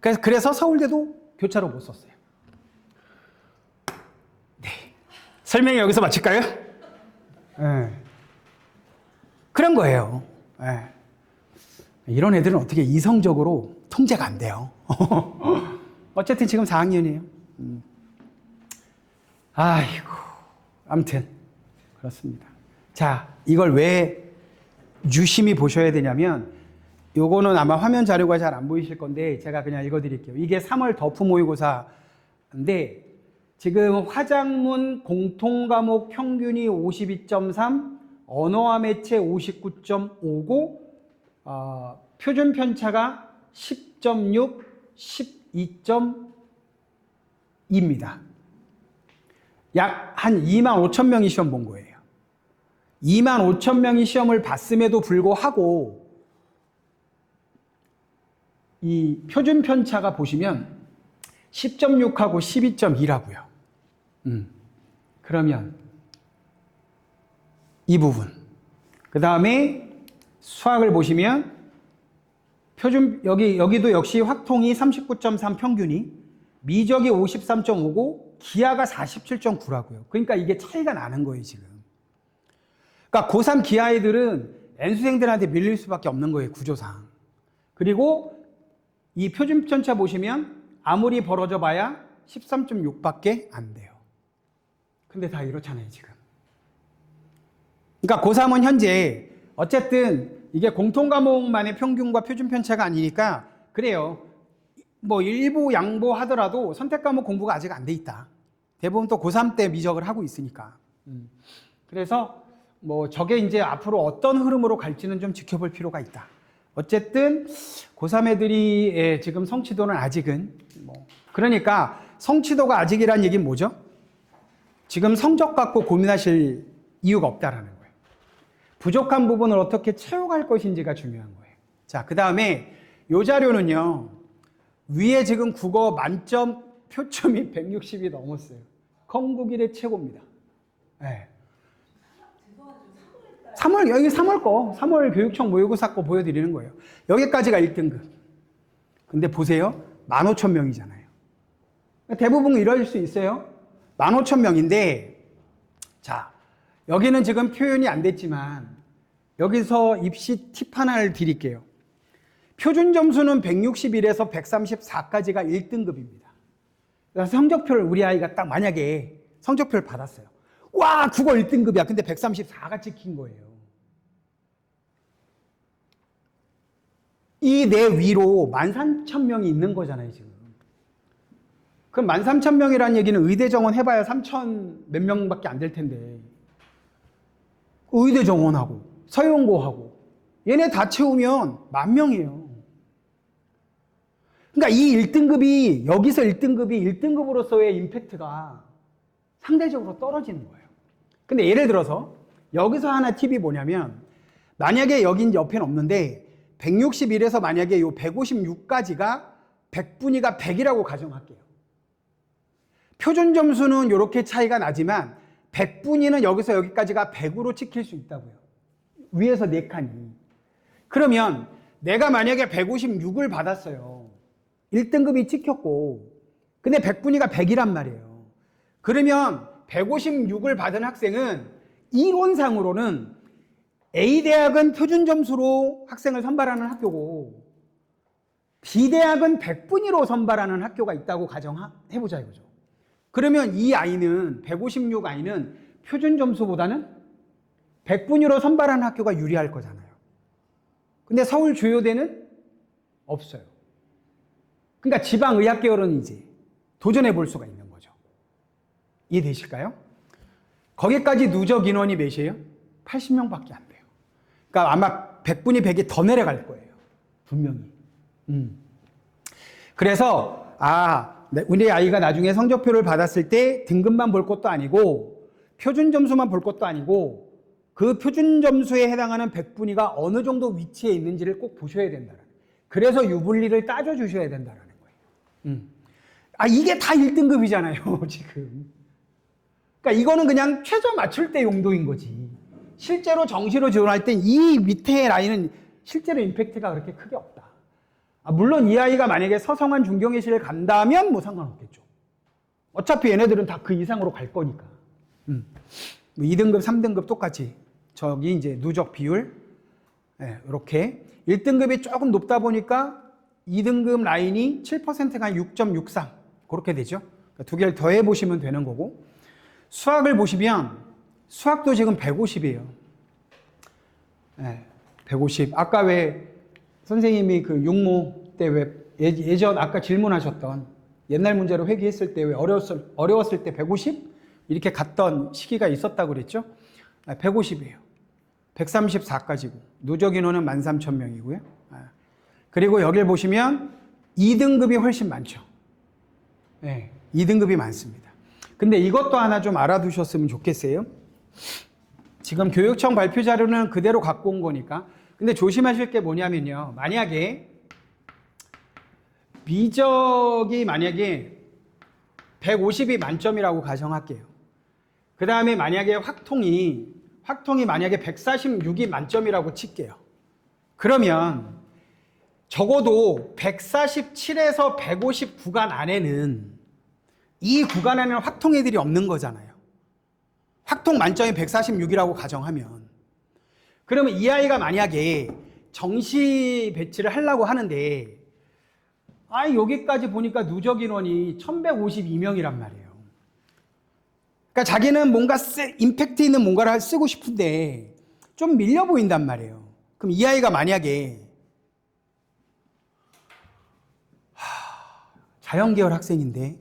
그래서 서울대도 교차로 못 썼어요. 네. 설명이 여기서 마칠까요? 그런 거예요. 이런 애들은 어떻게 이성적으로 통제가 안 돼요. 어쨌든 지금 4학년이에요. 아무튼 그렇습니다. 자, 이걸 왜 유심히 보셔야 되냐면 요거는 아마 화면 자료가 잘 안 보이실 건데 제가 그냥 읽어드릴게요. 이게 3월 덕후 모의고사인데 지금 화작문 공통과목 평균이 52.3, 언어와 매체 59.5고 표준 편차가 10.6, 12.2입니다. 약 한 25,000명이 시험 본 거예요. 25,000명이 시험을 봤음에도 불구하고 이 표준 편차가 보시면 10.6하고 12.2라고요. 그러면 이 부분. 그 다음에 수학을 보시면 표준 여기도 역시 확통이 39.3 평균이, 미적이 53.5고 기하가 47.9라고요. 그러니까 이게 차이가 나는 거예요, 지금. 그러니까 고3 기하 애들은 N수생들한테 밀릴 수밖에 없는 거예요, 구조상. 그리고 이 표준편차 보시면 아무리 벌어져 봐야 13.6밖에 안 돼요. 근데 다 이렇잖아요, 지금. 그러니까 고3은 현재 어쨌든 이게 공통과목만의 평균과 표준편차가 아니니까 그래요. 뭐 일부 양보하더라도 선택과목 공부가 아직 안 돼 있다. 대부분 또 고3 때 미적을 하고 있으니까. 그래서 뭐 저게 이제 앞으로 어떤 흐름으로 갈지는 좀 지켜볼 필요가 있다. 어쨌든 고3 애들이 지금 성취도는 아직은 뭐 그러니까 성취도가 아직이란 얘기는 뭐죠? 지금 성적 갖고 고민하실 이유가 없다라는 거예요. 부족한 부분을 어떻게 채워갈 것인지가 중요한 거예요. 자, 그 다음에 이 자료는요. 위에 지금 국어 만점 표점이 160이 넘었어요. 건국1의 최고입니다. 네. 3월, 여기 3월 거, 3월 교육청 모의고사 거 보여드리는 거예요. 여기까지가 1등급. 근데 보세요. 15,000명이잖아요. 대부분 이럴 수 있어요. 15,000명인데, 자, 여기는 지금 표현이 안 됐지만, 여기서 입시 팁 하나를 드릴게요. 표준 점수는 161에서 134까지가 1등급입니다. 그래서 성적표를 우리 아이가 딱 만약에 성적표를 받았어요. 와, 국어 1등급이야. 근데 134가 찍힌 거예요. 이 내 위로 13,000명이 있는 거잖아요, 지금. 그럼 13,000명이라는 얘기는 의대 정원 해봐야 3,000 몇 명밖에 안 될 텐데. 의대 정원하고, 서영고하고, 얘네 다 채우면 10,000명이에요. 그러니까 이 1등급이, 여기서 1등급이 1등급으로서의 임팩트가 상대적으로 떨어지는 거예요. 근데 예를 들어서 여기서 하나 팁이 뭐냐면 만약에 여긴 옆에는 없는데 161에서 만약에 요 156까지가 100분위가 100이라고 가정할게요. 표준 점수는 이렇게 차이가 나지만 100분위는 여기서 여기까지가 100으로 찍힐 수 있다고요. 위에서 4칸이. 그러면 내가 만약에 156을 받았어요. 1등급이 찍혔고 근데 100분위가 100이란 말이에요. 그러면 156을 받은 학생은 이론상으로는 A대학은 표준 점수로 학생을 선발하는 학교고 B대학은 100분위로 선발하는 학교가 있다고 가정해보자 이거죠. 그러면 이 아이는 156 아이는 표준 점수보다는 100분위로 선발하는 학교가 유리할 거잖아요. 근데 서울 주요대는 없어요. 그러니까 지방의학계열은 이제 도전해 볼 수가 있는 거죠. 이해되실까요? 거기까지 누적 인원이 몇이에요? 80명밖에 안 돼요. 그러니까 아마 100분이 100이 더 내려갈 거예요. 분명히. 그래서 우리 아이가 나중에 성적표를 받았을 때 등급만 볼 것도 아니고 표준 점수만 볼 것도 아니고 그 표준 점수에 해당하는 100분위가 어느 정도 위치에 있는지를 꼭 보셔야 된다는. 그래서 유불리를 따져주셔야 된다는 거예요. 이게 다 1등급이잖아요, 지금. 그러니까 이거는 그냥 최저 맞출 때 용도인 거지. 실제로 정시로 지원할 때 이 밑에 라인은 실제로 임팩트가 그렇게 크게 없다. 물론 이 아이가 만약에 서성한 중경예실을 간다면 뭐 상관없겠죠. 어차피 얘네들은 다 그 이상으로 갈 거니까. 2등급, 3등급 똑같이. 저기 이제 누적 비율. 이렇게. 1등급이 조금 높다 보니까 2등급 라인이 7%가 한 6.63. 그렇게 되죠. 그러니까 두 개를 더해 보시면 되는 거고. 수학을 보시면 수학도 지금 150이에요. 150. 아까 왜 선생님이 그 육모 때 왜 예전 아까 질문하셨던 옛날 문제로 회귀했을 때 왜 어려웠을 때 150? 이렇게 갔던 시기가 있었다고 그랬죠? 150이에요. 134까지고 누적 인원은 13,000명이고요. 그리고 여길 보시면 2등급이 훨씬 많죠. 2등급이 많습니다. 근데 이것도 하나 좀 알아두셨으면 좋겠어요. 지금 교육청 발표 자료는 그대로 갖고 온 거니까. 근데 조심하실 게 뭐냐면요. 만약에 미적이 만약에 150이 만점이라고 가정할게요. 그 다음에 만약에 확통이 만약에 146이 만점이라고 칠게요. 그러면 적어도 147에서 150 구간 안에는 이 구간 안에는 확통 애들이 없는 거잖아요. 확통 만점이 146이라고 가정하면. 그러면 이 아이가 만약에 정시 배치를 하려고 하는데 여기까지 보니까 누적 인원이 1152명이란 말이에요. 그러니까 자기는 뭔가 임팩트 있는 뭔가를 쓰고 싶은데 좀 밀려 보인단 말이에요. 그럼 이 아이가 만약에 자연계열 학생인데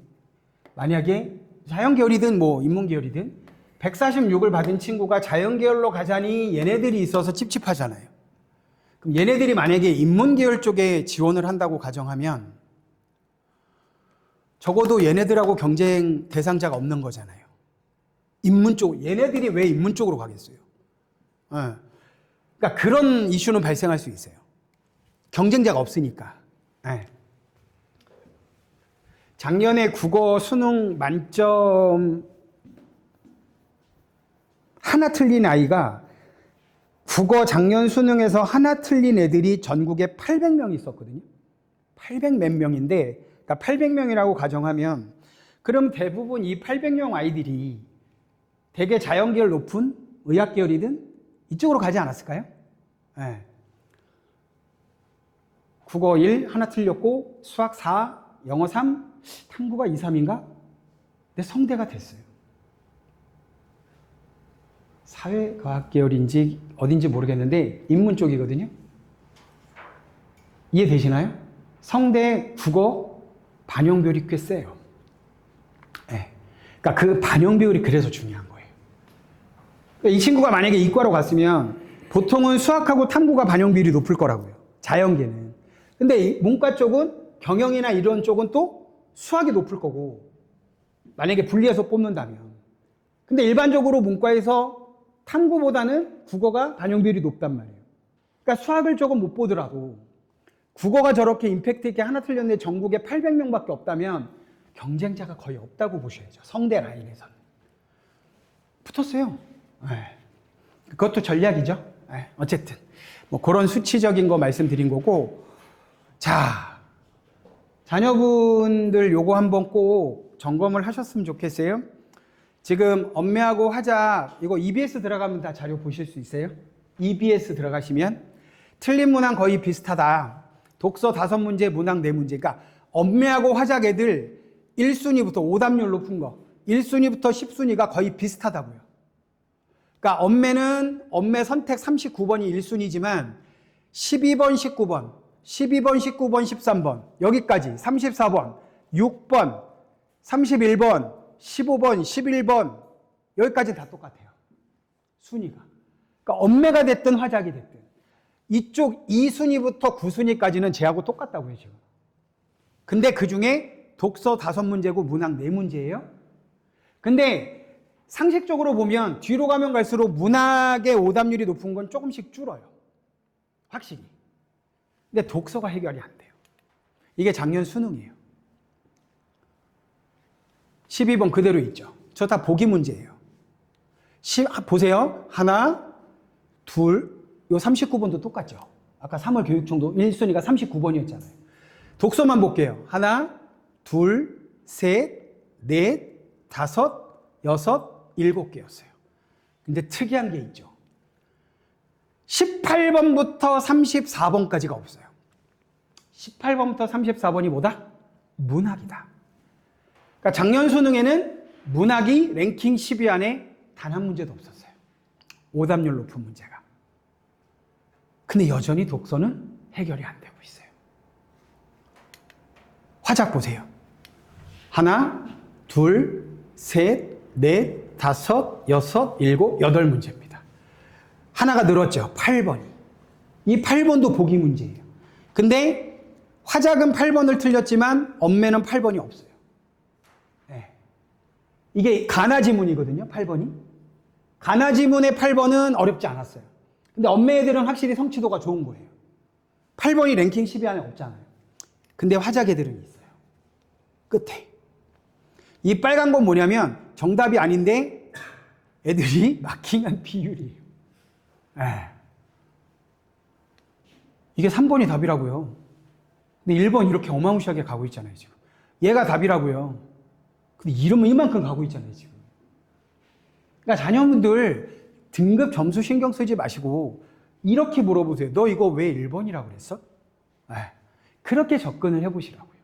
만약에 자연계열이든 뭐 인문계열이든 146을 받은 친구가 자연계열로 가자니 얘네들이 있어서 찝찝하잖아요. 그럼 얘네들이 만약에 인문계열 쪽에 지원을 한다고 가정하면 적어도 얘네들하고 경쟁 대상자가 없는 거잖아요. 인문 쪽, 얘네들이 왜 인문 쪽으로 가겠어요? 그러니까 그런 이슈는 발생할 수 있어요. 경쟁자가 없으니까. 작년에 국어 수능 만점 하나 틀린 아이가 국어 작년 수능에서 하나 틀린 애들이 전국에 800명 있었거든요. 800 몇 명인데, 그러니까 800명이라고 가정하면, 그럼 대부분 이 800명 아이들이 대개 자연계열 높은 의학계열이든 이쪽으로 가지 않았을까요? 네. 국어 1 하나 틀렸고, 수학 4, 영어 3, 탐구가 2, 3인가? 근데 성대가 됐어요. 사회과학 계열인지 어딘지 모르겠는데 인문 쪽이거든요. 이해되시나요? 성대 국어 반영 비율이 꽤 세요. 네. 그러니까 그 반영 비율이 그래서 중요한 거예요. 그러니까 이 친구가 만약에 이과로 갔으면 보통은 수학하고 탐구가 반영 비율이 높을 거라고요. 자연계는. 근데 문과 쪽은 경영이나 이런 쪽은 또 수학이 높을 거고, 만약에 분리해서 뽑는다면. 근데 일반적으로 문과에서 탐구보다는 국어가 반영 비율이 높단 말이에요. 그러니까 수학을 조금 못 보더라도 국어가 저렇게 임팩트 있게 하나 틀렸는데 전국에 800명밖에 없다면 경쟁자가 거의 없다고 보셔야죠. 성대 라인에서는. 붙었어요. 네. 그것도 전략이죠. 네. 어쨌든 뭐 그런 수치적인 거 말씀드린 거고, 자, 자녀분들 요거 한번 꼭 점검을 하셨으면 좋겠어요. 지금 엄매하고 화작 이거 EBS 들어가면 다 자료 보실 수 있어요. EBS 들어가시면 틀린 문항 거의 비슷하다. 독서 5문제, 문항 4문제. 그러니까 엄매하고 화작 애들 1순위부터 오답률 높은 거 1순위부터 10순위가 거의 비슷하다고요. 그러니까 엄매 선택 39번이 1순위지만 12번, 19번, 12번, 19번, 13번 여기까지 34번, 6번, 31번, 15번, 11번 여기까지는 다 똑같아요. 순위가. 그러니까 엄매가 됐든 화작이 됐든 이쪽 2순위부터 9순위까지는 쟤하고 똑같다고요, 지금. 근데 그중에 독서 5문제고 문항 4문제예요. 근데 상식적으로 보면 뒤로 가면 갈수록 문학의 오답률이 높은 건 조금씩 줄어요. 확실히. 근데 독서가 해결이 안 돼요. 이게 작년 수능이에요. 12번 그대로 있죠. 저 다 보기 문제예요. 보세요. 하나, 둘, 요 39번도 똑같죠. 아까 3월 교육청도 1순위가 39번이었잖아요. 독서만 볼게요. 하나, 둘, 셋, 넷, 다섯, 여섯, 7개였어요. 근데 특이한 게 있죠. 18번부터 34번까지가 없어요. 18번부터 34번이 뭐다? 문학이다. 그러니까 작년 수능에는 문학이 랭킹 10위 안에 단 한 문제도 없었어요. 오답률 높은 문제가. 근데 여전히 독서는 해결이 안 되고 있어요. 화작 보세요. 하나, 둘, 셋, 넷, 다섯, 여섯, 7, 8문제입니다. 하나가 늘었죠. 8번이. 이 8번도 보기 문제예요. 근데 화작은 8번을 틀렸지만 엄매는 8번이 없어요. 네. 이게 가나지문이거든요. 8번이. 가나지문의 8번은 어렵지 않았어요. 근데 엄매 애들은 확실히 성취도가 좋은 거예요. 8번이 랭킹 10위 안에 없잖아요. 근데 화작 애들은 있어요. 끝에. 이 빨간 건 뭐냐면 정답이 아닌데 애들이 마킹한 비율이에요. 에. 이게 3번이 답이라고요. 근데 1번 이렇게 어마무시하게 가고 있잖아요, 지금. 얘가 답이라고요. 근데 이러면 이만큼 가고 있잖아요, 지금. 그러니까 자녀분들 등급 점수 신경 쓰지 마시고 이렇게 물어보세요. 너 이거 왜 1번이라고 그랬어? 그렇게 접근을 해보시라고요.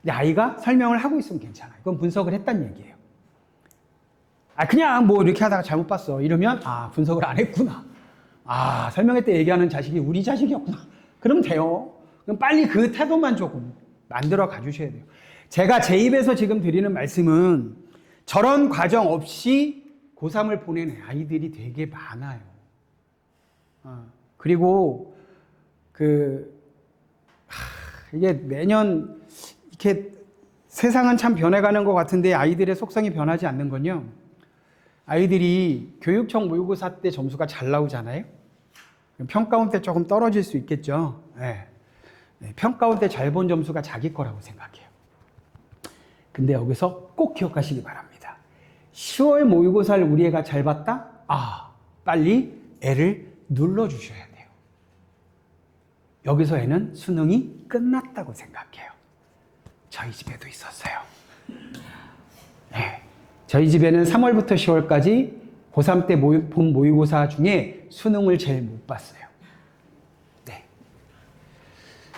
근데 아이가 설명을 하고 있으면 괜찮아요. 그건 분석을 했단 얘기예요. 그냥 뭐 이렇게 하다가 잘못 봤어. 이러면 분석을 안 했구나. 설명회 때 얘기하는 자식이 우리 자식이었구나. 그러면 돼요. 그럼 빨리 그 태도만 조금 만들어 가주셔야 돼요. 제가 제 입에서 지금 드리는 말씀은 저런 과정 없이 고3을 보내는 아이들이 되게 많아요. 그리고 이게 매년 이렇게 세상은 참 변해가는 것 같은데 아이들의 속성이 변하지 않는 건요. 아이들이 교육청 모의고사 때 점수가 잘 나오잖아요. 평가원 때 조금 떨어질 수 있겠죠. 네. 평가원 때 잘 본 점수가 자기 거라고 생각해요. 근데 여기서 꼭 기억하시기 바랍니다. 10월 모의고사를 우리 애가 잘 봤다? 빨리 애를 눌러주셔야 돼요. 여기서 애는 수능이 끝났다고 생각해요. 저희 집에도 있었어요. 네. 저희 집에는 3월부터 10월까지 고3 때 본 모의고사 중에 수능을 제일 못 봤어요. 네.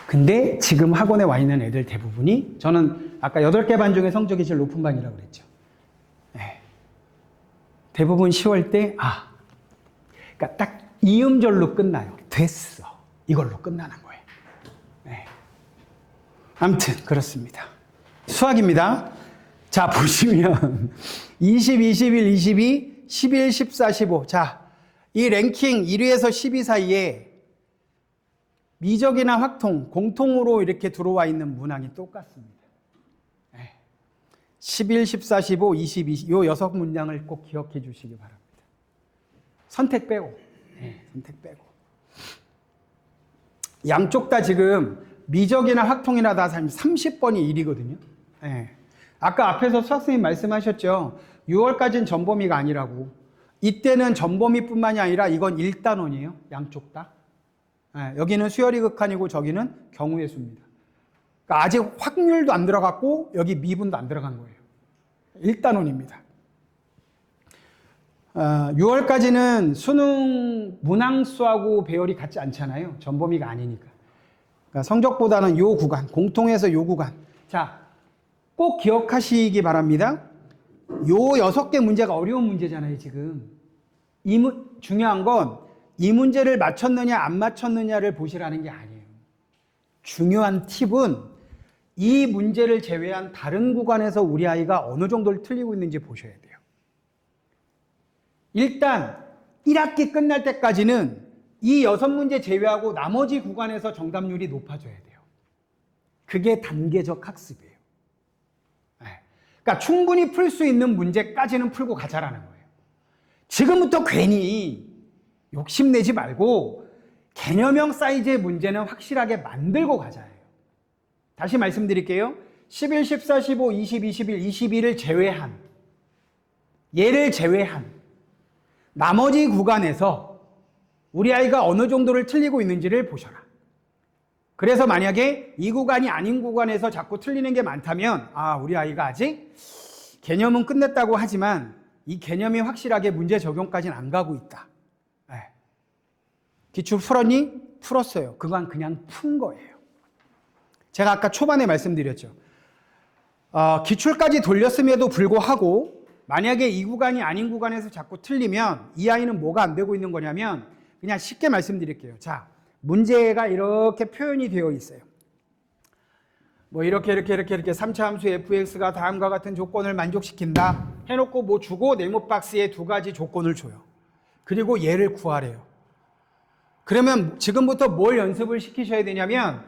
근데 지금 학원에 와 있는 애들 대부분이, 저는 아까 8개 반 중에 성적이 제일 높은 반이라고 그랬죠. 네. 대부분 10월 때, 그러니까 딱 이음절로 끝나요. 됐어. 이걸로 끝나는 거예요. 네. 아무튼, 그렇습니다. 수학입니다. 자, 보시면 20, 21, 22, 11, 14, 15. 자, 이 랭킹 1위에서 10위 사이에 미적이나 확통, 공통으로 이렇게 들어와 있는 문항이 똑같습니다. 11, 14, 15, 20, 20. 요 6문장을 꼭 기억해 주시기 바랍니다. 선택 빼고. 선택 빼고. 양쪽 다 지금 미적이나 확통이나 다 30번이 1위거든요. 아까 앞에서 수학생님 말씀하셨죠. 6월까지는 전범위가 아니라고. 이때는 전범위뿐만이 아니라 이건 1단원이에요. 양쪽 다. 여기는 수열이 극한이고 저기는 경우의 수입니다. 그러니까 아직 확률도 안 들어갔고 여기 미분도 안 들어간 거예요. 1단원입니다. 6월까지는 수능 문항수하고 배열이 같지 않잖아요. 전범위가 아니니까. 그러니까 성적보다는 요 구간, 공통에서 요 구간. 자, 꼭 기억하시기 바랍니다. 요 6개 문제가 어려운 문제잖아요, 지금. 중요한 건 이 문제를 맞췄느냐, 안 맞췄느냐를 보시라는 게 아니에요. 중요한 팁은 이 문제를 제외한 다른 구간에서 우리 아이가 어느 정도를 틀리고 있는지 보셔야 돼요. 일단 1학기 끝날 때까지는 이 6문제 제외하고 나머지 구간에서 정답률이 높아져야 돼요. 그게 단계적 학습이에요. 그러니까 충분히 풀 수 있는 문제까지는 풀고 가자라는 거예요. 지금부터 괜히 욕심내지 말고 개념형 사이즈의 문제는 확실하게 만들고 가자예요. 다시 말씀드릴게요. 11, 14, 15, 20, 21, 22를 제외한, 얘를 제외한 나머지 구간에서 우리 아이가 어느 정도를 틀리고 있는지를 보셔라. 그래서 만약에 이 구간이 아닌 구간에서 자꾸 틀리는 게 많다면 우리 아이가 아직 개념은 끝냈다고 하지만 이 개념이 확실하게 문제 적용까지는 안 가고 있다. 기출 풀었니? 풀었어요. 그건 그냥 푼 거예요. 제가 아까 초반에 말씀드렸죠. 기출까지 돌렸음에도 불구하고 만약에 이 구간이 아닌 구간에서 자꾸 틀리면 이 아이는 뭐가 안 되고 있는 거냐면, 그냥 쉽게 말씀드릴게요. 자, 문제가 이렇게 표현이 되어 있어요. 뭐 이렇게 3차 함수 fx가 다음과 같은 조건을 만족시킨다 해놓고 뭐 주고 네모 박스에 2가지 조건을 줘요. 그리고 얘를 구하래요. 그러면 지금부터 뭘 연습을 시키셔야 되냐면,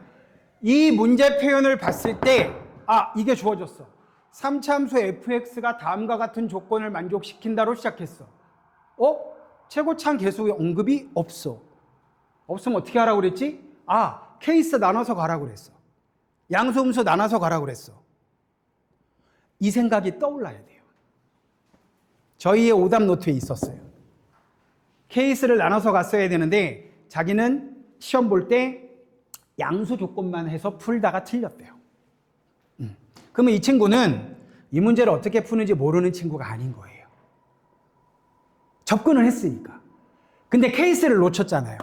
이 문제 표현을 봤을 때 이게 주어졌어. 3차 함수 fx가 다음과 같은 조건을 만족시킨다로 시작했어. 최고차항 계수의 언급이 없어. 없으면 어떻게 하라고 그랬지? 케이스 나눠서 가라고 그랬어. 양수음수 나눠서 가라고 그랬어. 이 생각이 떠올라야 돼요. 저희의 오답 노트에 있었어요. 케이스를 나눠서 갔어야 되는데 자기는 시험 볼 때 양수 조건만 해서 풀다가 틀렸대요. 그러면 이 친구는 이 문제를 어떻게 푸는지 모르는 친구가 아닌 거예요. 접근을 했으니까. 근데 케이스를 놓쳤잖아요.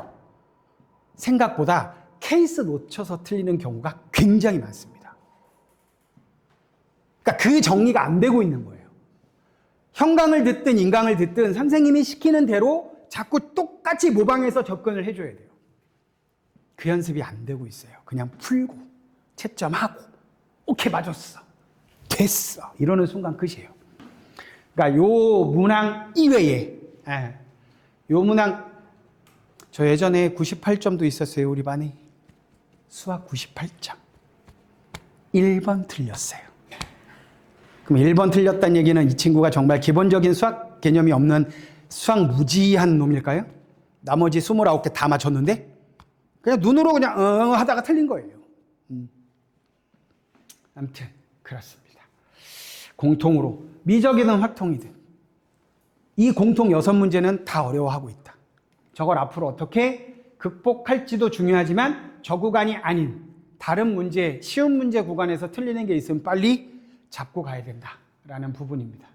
생각보다 케이스 놓쳐서 틀리는 경우가 굉장히 많습니다. 그러니까 그 정리가 안 되고 있는 거예요. 형광을 듣든 인강을 듣든 선생님이 시키는 대로 자꾸 똑같이 모방해서 접근을 해줘야 돼요. 그 연습이 안 되고 있어요. 그냥 풀고 채점하고 오케이 맞았어 됐어 이러는 순간 끝이에요. 그러니까 요 문항 이외에 요 문항 저 예전에 98점도 있었어요. 우리 반에 수학 98점 1번 틀렸어요. 그럼 1번 틀렸다는 얘기는 이 친구가 정말 기본적인 수학 개념이 없는 수학 무지한 놈일까요? 나머지 29개 다 맞췄는데 그냥 눈으로 그냥 하다가 틀린 거예요. 아무튼 그렇습니다. 공통으로 미적이든 확통이든 이 공통 6문제는 다 어려워하고 있다. 저걸 앞으로 어떻게 극복할지도 중요하지만 저 구간이 아닌 다른 문제, 쉬운 문제 구간에서 틀리는 게 있으면 빨리 잡고 가야 된다라는 부분입니다.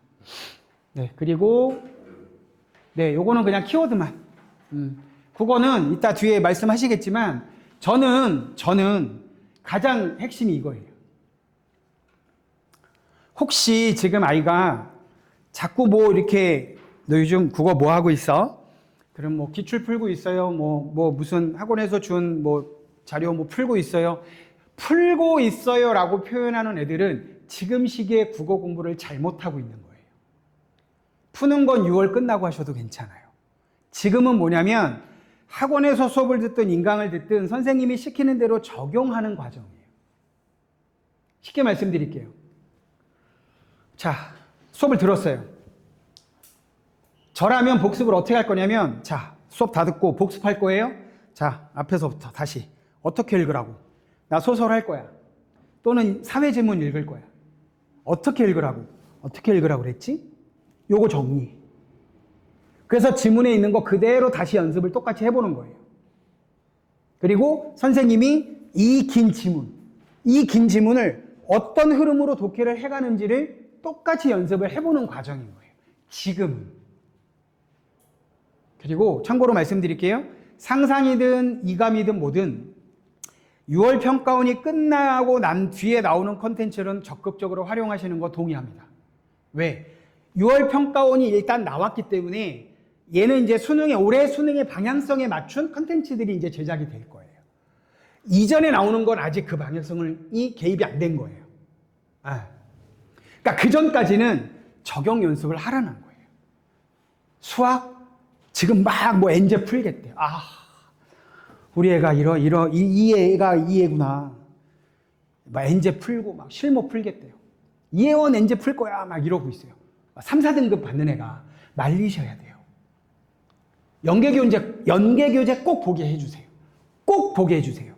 네, 그리고 네, 요거는 그냥 키워드만. 국어는 이따 뒤에 말씀하시겠지만 저는 가장 핵심이 이거예요. 혹시 지금 아이가 자꾸 뭐 이렇게 너 요즘 국어 뭐 하고 있어? 그럼 뭐 기출 풀고 있어요. 뭐 무슨 학원에서 준 뭐 자료 뭐 풀고 있어요. 풀고 있어요라고 표현하는 애들은 지금 시기에 국어 공부를 잘못하고 있는 거예요. 푸는 건 6월 끝나고 하셔도 괜찮아요. 지금은 뭐냐면 학원에서 수업을 듣든 인강을 듣든 선생님이 시키는 대로 적용하는 과정이에요. 쉽게 말씀드릴게요. 자, 수업을 들었어요. 저라면 복습을 어떻게 할 거냐면 자, 수업 다 듣고 복습할 거예요. 자, 앞에서부터 다시 어떻게 읽으라고. 나 소설 할 거야. 또는 사회지문 읽을 거야. 어떻게 읽으라고. 어떻게 읽으라고 그랬지? 요거 정리. 그래서 지문에 있는 거 그대로 다시 연습을 똑같이 해보는 거예요. 그리고 선생님이 이 긴 지문을 어떤 흐름으로 독해를 해가는지를 똑같이 연습을 해보는 과정인 거예요. 지금은. 그리고 참고로 말씀드릴게요. 상상이든 이감이든 뭐든 6월 평가원이 끝나고 난 뒤에 나오는 콘텐츠는 적극적으로 활용하시는 거 동의합니다. 왜? 6월 평가원이 일단 나왔기 때문에 얘는 이제 올해 수능의 방향성에 맞춘 콘텐츠들이 이제 제작이 될 거예요. 이전에 나오는 건 아직 그 방향성이 개입이 안 된 거예요. 그러니까 그 전까지는 적용 연습을 하라는 거예요. 수학 지금 막 뭐 엔제 풀겠대. 우리 애가 이 애가 이 애구나. 막 엔제 풀고 막 실무 풀겠대요. 이혜원 엔제 풀 거야 막 이러고 있어요. 3, 4등급 받는 애가 말리셔야 돼요. 연계교재 꼭 보게 해주세요. 꼭 보게 해주세요.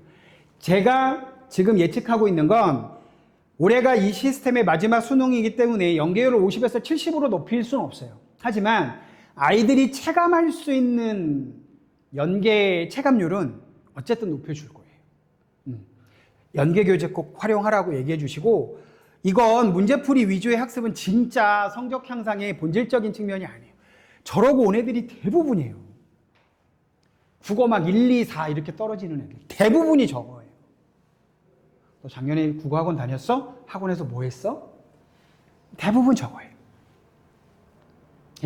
제가 지금 예측하고 있는 건 올해가 이 시스템의 마지막 수능이기 때문에 연계율을 50에서 70으로 높일 수는 없어요. 하지만 아이들이 체감할 수 있는 연계 체감률은 어쨌든 높여줄 거예요. 연계교재 꼭 활용하라고 얘기해 주시고 이건 문제풀이 위주의 학습은 진짜 성적 향상의 본질적인 측면이 아니에요. 저러고 온 애들이 대부분이에요. 국어 막 1, 2, 4 이렇게 떨어지는 애들 대부분이 저거예요. 너 작년에 국어학원 다녔어? 학원에서 뭐 했어? 대부분 저거예요.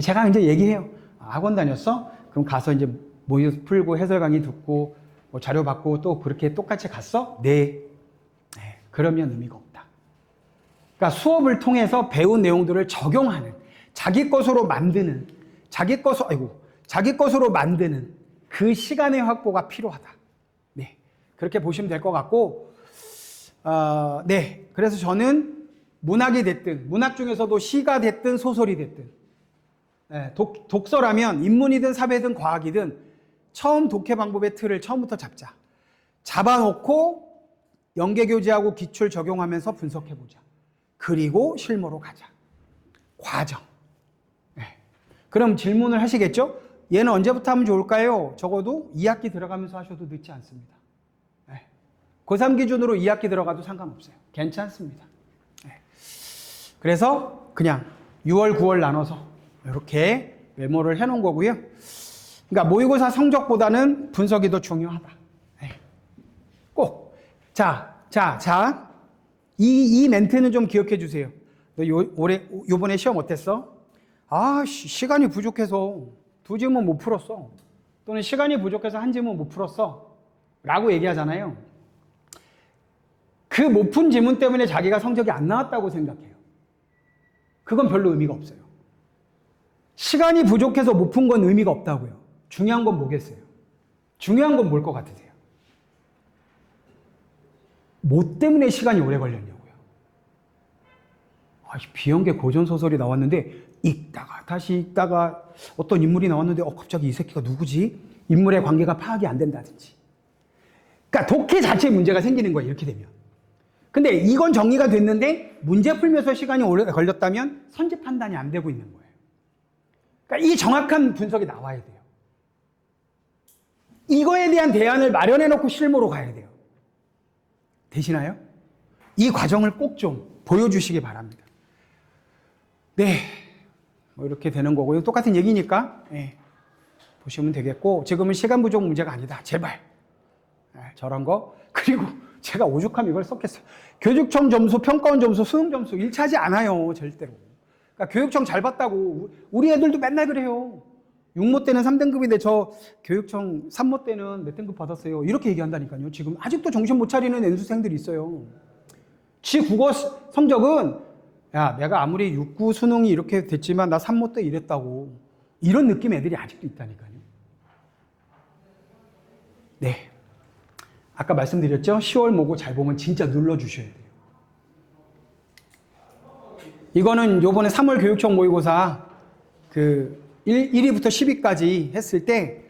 제가 이제 얘기해요. 학원 다녔어? 그럼 가서 이제 모의 풀고 해설 강의 듣고 뭐 자료 받고 또 그렇게 똑같이 갔어? 네. 그러면 의미가 없다. 그러니까 수업을 통해서 배운 내용들을 적용하는, 자기 것으로 만드는 그 시간의 확보가 필요하다. 네. 그렇게 보시면 될 것 같고, 네. 그래서 저는 문학이 됐든, 문학 중에서도 시가 됐든 소설이 됐든, 독서라면 인문이든 사회든 과학이든 처음 독해 방법의 틀을 처음부터 잡자. 잡아놓고 연계교재하고 기출 적용하면서 분석해보자. 그리고 실무로 가자. 과정. 그럼 질문을 하시겠죠? 얘는 언제부터 하면 좋을까요? 적어도 2학기 들어가면서 하셔도 늦지 않습니다. 고3 기준으로 2학기 들어가도 상관없어요. 괜찮습니다. 그래서 그냥 6월, 9월 나눠서 이렇게 메모를 해놓은 거고요. 그러니까 모의고사 성적보다는 분석이 더 중요하다. 네. 꼭. 이 멘트는 좀 기억해 주세요. 너 요번에 시험 어땠어? 시간이 부족해서 2지문 못 풀었어. 또는 시간이 부족해서 1지문 못 풀었어. 라고 얘기하잖아요. 그 못 푼 지문 때문에 자기가 성적이 안 나왔다고 생각해요. 그건 별로 의미가 없어요. 시간이 부족해서 못 푼 건 의미가 없다고요. 중요한 건 뭐겠어요? 중요한 건 뭘 것 같으세요? 뭐 때문에 시간이 오래 걸렸냐고요. 비연계 고전소설이 나왔는데 읽다가 다시 읽다가 어떤 인물이 나왔는데 갑자기 이 새끼가 누구지? 인물의 관계가 파악이 안 된다든지. 그러니까 독해 자체에 문제가 생기는 거예요. 이렇게 되면. 근데 이건 정리가 됐는데 문제 풀면서 시간이 오래 걸렸다면 선지 판단이 안 되고 있는 거예요. 그러니까 이 정확한 분석이 나와야 돼요. 이거에 대한 대안을 마련해 놓고 실무로 가야 돼요. 되시나요? 이 과정을 꼭 좀 보여주시기 바랍니다. 네. 이렇게 되는 거고요. 똑같은 얘기니까, 보시면 되겠고, 지금은 시간 부족 문제가 아니다. 제발. 저런 거. 그리고 제가 오죽하면 이걸 썼겠어요. 교육청 점수, 평가원 점수, 수능 점수 일치하지 않아요. 절대로. 그러니까 교육청 잘 봤다고. 우리 애들도 맨날 그래요. 6모 때는 3등급인데 저 교육청 3모 때는 몇 등급 받았어요. 이렇게 얘기한다니까요. 지금 아직도 정신 못 차리는 N수생들이 있어요. 지 국어 성적은 내가 아무리 6구 수능이 이렇게 됐지만 나 3모 때 이랬다고. 이런 느낌 애들이 아직도 있다니까요. 네. 아까 말씀드렸죠? 10월 모고 잘 보면 진짜 눌러주셔야 돼요. 이거는 요번에 3월 교육청 모의고사 1위부터 10위까지 했을 때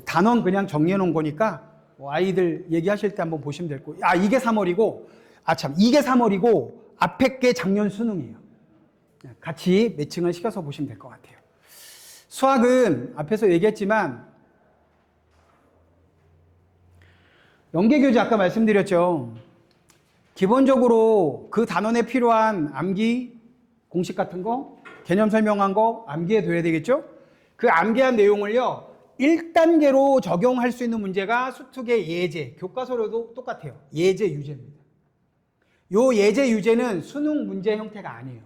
단원 그냥 정리해 놓은 거니까 아이들 얘기하실 때 한번 보시면 될 거예요. 이게 3월이고, 이게 3월이고, 앞에 게 작년 수능이에요. 같이 매칭을 시켜서 보시면 될 것 같아요. 수학은 앞에서 얘기했지만, 연계교재 아까 말씀드렸죠. 기본적으로 그 단원에 필요한 암기, 공식 같은 거, 개념 설명한 거 암기해 둬야 되겠죠? 그 암기한 내용을요, 1단계로 적용할 수 있는 문제가 수특의 예제, 교과서로도 똑같아요. 예제, 유제입니다. 요 예제, 유제는 수능 문제 형태가 아니에요.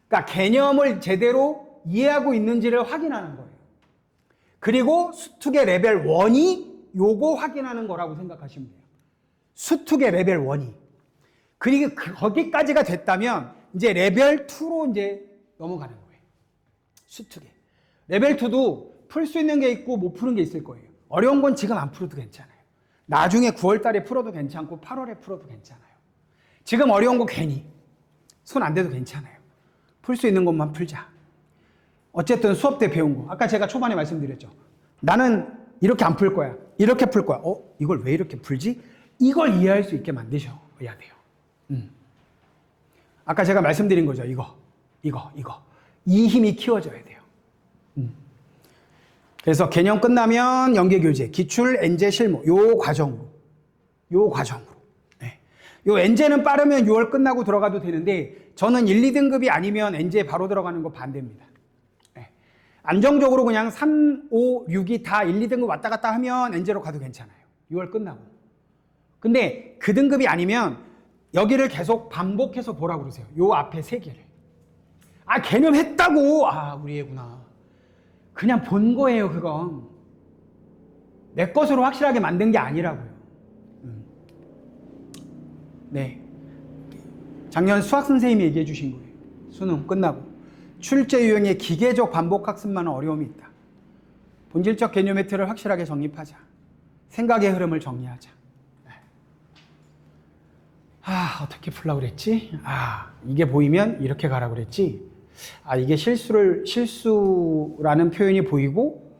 그러니까 개념을 제대로 이해하고 있는지를 확인하는 거예요. 그리고 수특의 레벨 1이 요거 확인하는 거라고 생각하시면 돼요. 수특의 레벨 1이. 그리고 거기까지가 됐다면 이제 레벨 2로 이제 넘어가는 거예요. 수특에. 레벨 2도 풀 수 있는 게 있고 못 푸는 게 있을 거예요. 어려운 건 지금 안 풀어도 괜찮아요. 나중에 9월 달에 풀어도 괜찮고 8월에 풀어도 괜찮아요. 지금 어려운 거 괜히 손 안 대도 괜찮아요. 풀 수 있는 것만 풀자. 어쨌든 수업 때 배운 거. 아까 제가 초반에 말씀드렸죠. 나는 이렇게 안 풀 거야. 이렇게 풀 거야. 이걸 왜 이렇게 풀지? 이걸 이해할 수 있게 만드셔야 돼요. 아까 제가 말씀드린 거죠. 이거. 이 힘이 키워져야 돼요. 그래서 개념 끝나면 연계교재, 기출, 엔제, 실무. 요 과정으로. 네. 요 엔제는 빠르면 6월 끝나고 들어가도 되는데 저는 1, 2등급이 아니면 엔제 바로 들어가는 거 반대입니다. 네. 안정적으로 그냥 3, 5, 6이 다 1, 2등급 왔다 갔다 하면 엔제로 가도 괜찮아요. 6월 끝나고. 근데 그 등급이 아니면 여기를 계속 반복해서 보라고 그러세요. 요 앞에 3개를. 개념 했다고. 우리 애구나. 그냥 본 거예요, 그건. 내 것으로 확실하게 만든 게 아니라고요. 네. 작년 수학 선생님이 얘기해 주신 거예요. 수능 끝나고. 출제 유형의 기계적 반복 학습만은 어려움이 있다. 본질적 개념의 틀을 확실하게 정립하자. 생각의 흐름을 정리하자. 네. 어떻게 풀라고 그랬지? 이게 보이면 이렇게 가라고 그랬지? 이게 실수라는 표현이 보이고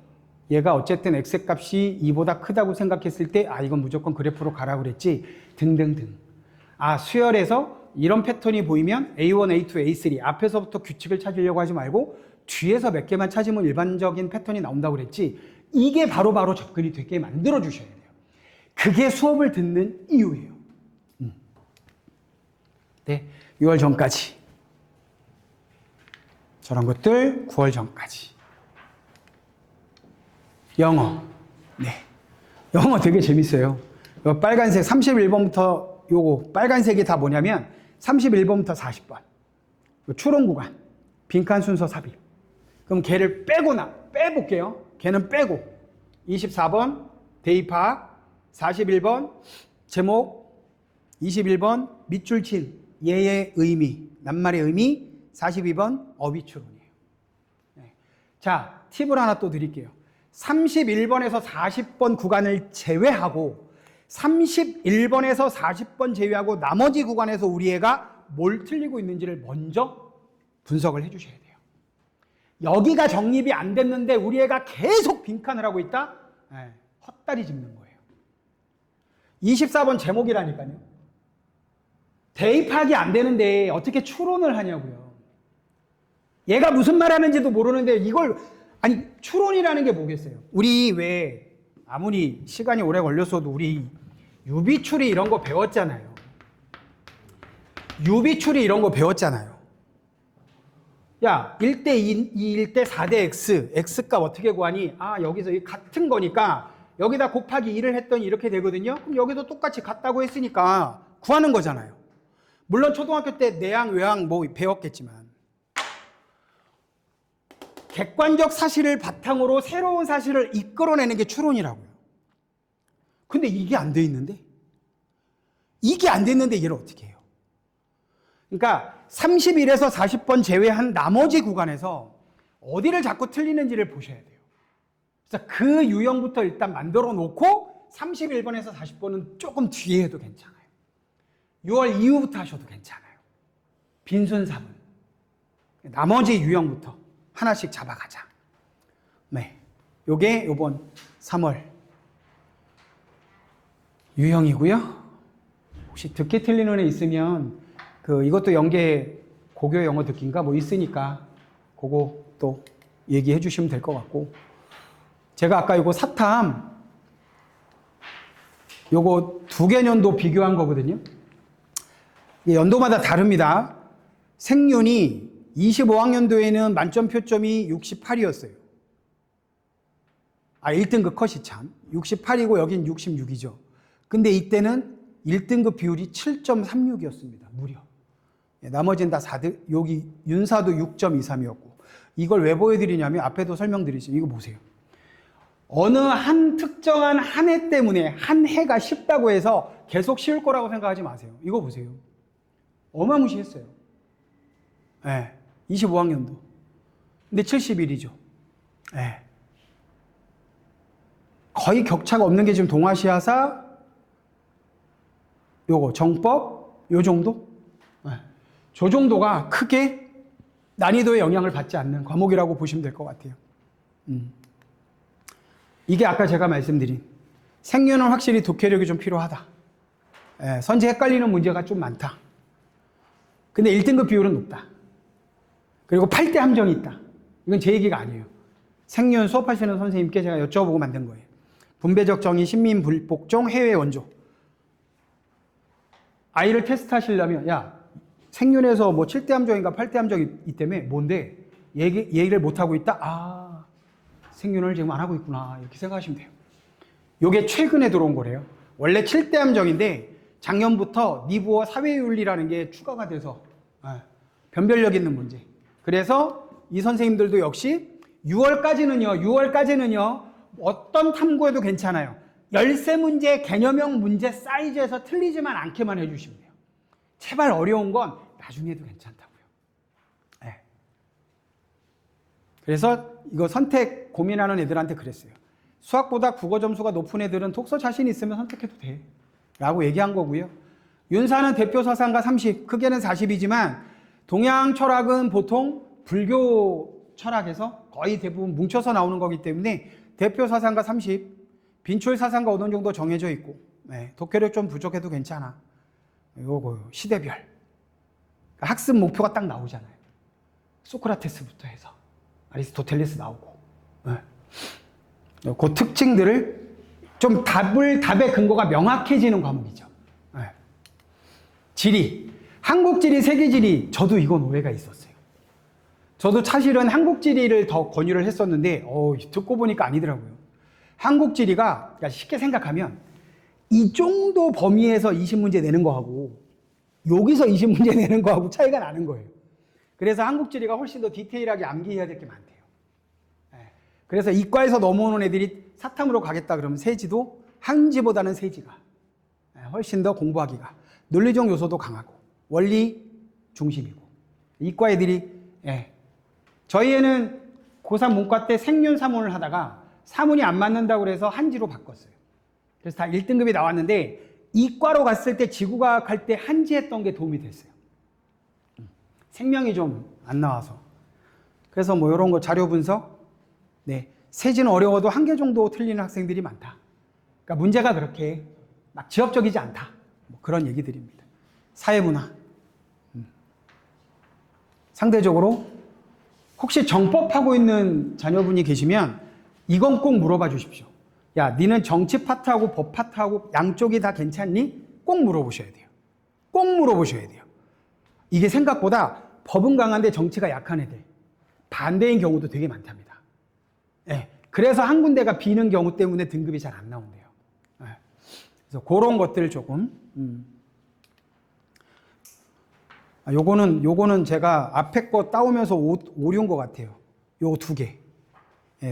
얘가 어쨌든 x값이 2보다 크다고 생각했을 때 이건 무조건 그래프로 가라고 그랬지 등등등. 수열에서 이런 패턴이 보이면 A1, A2, A3 앞에서부터 규칙을 찾으려고 하지 말고 뒤에서 몇 개만 찾으면 일반적인 패턴이 나온다고 그랬지. 이게 바로바로 접근이 되게 만들어 주셔야 돼요. 그게 수업을 듣는 이유예요. 네, 6월 전까지. 저런 것들 9월 전까지. 영어. 네. 영어 되게 재밌어요. 요 빨간색 31번부터 요거 빨간색이 다 뭐냐면 31번부터 40번. 추론 구간. 빈칸 순서 삽입. 그럼 걔를 빼볼게요. 걔는 빼고 24번 대입학, 41번 제목, 21번 밑줄 친 예의 의미, 낱말의 의미, 42번 어휘 추론이에요. 네. 자, 팁을 하나 또 드릴게요. 31번에서 40번 구간을 제외하고 31번에서 40번 제외하고 나머지 구간에서 우리 애가 뭘 틀리고 있는지를 먼저 분석을 해 주셔야 돼요. 여기가 정립이 안 됐는데 우리 애가 계속 빈칸을 하고 있다? 네, 헛다리 짚는 거예요. 24번 제목이라니까요. 대입하기 안 되는데 어떻게 추론을 하냐고요. 얘가 무슨 말 하는지도 모르는데 이걸, 아니, 추론이라는 게 뭐겠어요? 우리 왜 아무리 시간이 오래 걸렸어도 우리 유비추리 이런 거 배웠잖아요. 유비추리 이런 거 배웠잖아요. 야, 1대 2, 1대 4대 x, x값 어떻게 구하니? 아, 여기서 같은 거니까 여기다 곱하기 2를 했더니 이렇게 되거든요. 그럼 여기도 똑같이 같다고 했으니까 구하는 거잖아요. 물론 초등학교 때 내항, 외항 뭐 배웠겠지만 객관적 사실을 바탕으로 새로운 사실을 이끌어내는 게 추론이라고요. 근데 이게 안 돼 있는데? 이게 안 됐는데 얘를 어떻게 해요? 그러니까 31에서 40번 제외한 나머지 구간에서 어디를 자꾸 틀리는지를 보셔야 돼요. 그래서 그 유형부터 일단 만들어 놓고 31번에서 40번은 조금 뒤에 해도 괜찮아요. 6월 이후부터 하셔도 괜찮아요. 빈순사분. 나머지 유형부터 하나씩 잡아가자. 네. 요게 요번 3월 유형이고요. 혹시 듣기 틀리는 애 있으면 이것도 연계 고교 영어 듣기인가 뭐 있으니까 그거 또 얘기해 주시면 될 것 같고, 제가 아까 요거 사탐 요거 두 개년도 비교한 거거든요. 연도마다 다릅니다. 생윤이 25학년도에는 만점 표점이 68이었어요. 1등급 컷이 참 68이고 여긴 66이죠. 근데 이때는 1등급 비율이 7.36이었습니다. 무려. 나머지는 다 4등, 여기 윤사도 6.23이었고, 이걸 왜 보여드리냐면 앞에도 설명드리죠. 이거 보세요. 어느 한 특정한 한 해 때문에 한 해가 쉽다고 해서 계속 쉬울 거라고 생각하지 마세요. 이거 보세요. 어마무시했어요. 네, 25학년도. 근데 71이죠. 네. 거의 격차가 없는 게 지금 동아시아사, 요거 정법, 요 정도? 네. 저 정도가 크게 난이도에 영향을 받지 않는 과목이라고 보시면 될 것 같아요. 이게 아까 제가 말씀드린 생윤은 확실히 독해력이 좀 필요하다. 예, 선지 헷갈리는 문제가 좀 많다. 근데 1등급 비율은 높다. 그리고 8대 함정이 있다. 이건 제 얘기가 아니에요. 생윤 수업하시는 선생님께 제가 여쭤보고 만든 거예요. 분배적 정의, 신민 불복종, 해외 원조. 아이를 테스트하시려면 야, 생윤에서 뭐 7대 함정인가 8대 함정이 있다며 뭔데? 얘기를 못하고 있다? 아, 생윤을 지금 안 하고 있구나. 이렇게 생각하시면 돼요. 요게 최근에 들어온 거래요. 원래 7대 함정인데 작년부터 니부어 사회윤리라는 게 추가가 돼서 변별력 있는 문제. 그래서 이 선생님들도 역시 6월까지는요 어떤 탐구에도 괜찮아요. 열세 문제, 개념형 문제 사이즈에서 틀리지만 않게만 해주시면 돼요. 제발 어려운 건 나중에 해도 괜찮다고요. 네. 그래서 이거 선택 고민하는 애들한테 그랬어요. 수학보다 국어 점수가 높은 애들은 독서 자신 있으면 선택해도 돼 라고 얘기한 거고요. 윤사는 대표 사상가 30, 크게는 40이지만 동양 철학은 보통 불교 철학에서 거의 대부분 뭉쳐서 나오는 거기 때문에 대표 사상가 30, 빈출 사상가 어느 정도 정해져 있고, 네, 독해력 좀 부족해도 괜찮아. 요거 시대별 학습 목표가 딱 나오잖아요. 소크라테스부터 해서 아리스토텔레스 나오고, 네. 그 특징들을 좀 답의 근거가 명확해지는 과목이죠. 네. 지리, 한국지리, 세계지리, 저도 이건 오해가 있었어요. 저도 사실은 한국지리를 더 권유를 했었는데 듣고 보니까 아니더라고요. 한국지리가 그러니까 쉽게 생각하면 이 정도 범위에서 20문제 내는 거하고 여기서 20문제 내는 거하고 차이가 나는 거예요. 그래서 한국지리가 훨씬 더 디테일하게 암기해야 될 게 많대요. 그래서 이과에서 넘어오는 애들이 사탐으로 가겠다 그러면 세지도 한지보다는 세지가 훨씬 더 공부하기가 논리적 요소도 강하고 원리 중심이고 이과 애들이 저희 애는 고3 문과 때 생륜 사문을 하다가 사문이 안 맞는다고 그래서 한지로 바꿨어요. 그래서 다 1등급이 나왔는데 이과로 갔을 때 지구과학 할 때 한지 했던 게 도움이 됐어요. 생명이 좀 안 나와서. 그래서 뭐 이런 거 자료 분석. 네. 세지는 어려워도 한 개 정도 틀리는 학생들이 많다. 그러니까 문제가 그렇게 막 지엽적이지 않다. 뭐 그런 얘기들입니다. 사회문화. 상대적으로 혹시 정법하고 있는 자녀분이 계시면 이건 꼭 물어봐 주십시오. 야, 니는 정치 파트하고 법 파트하고 양쪽이 다 괜찮니? 꼭 물어보셔야 돼요. 꼭 물어보셔야 돼요. 이게 생각보다 법은 강한데 정치가 약한 애들, 반대인 경우도 되게 많답니다. 그래서 한 군데가 비는 경우 때문에 등급이 잘 안 나온대요. 그래서 그런 것들 조금. 요거는 제가 앞에 거 따오면서 오류인 것 같아요. 요 두 개.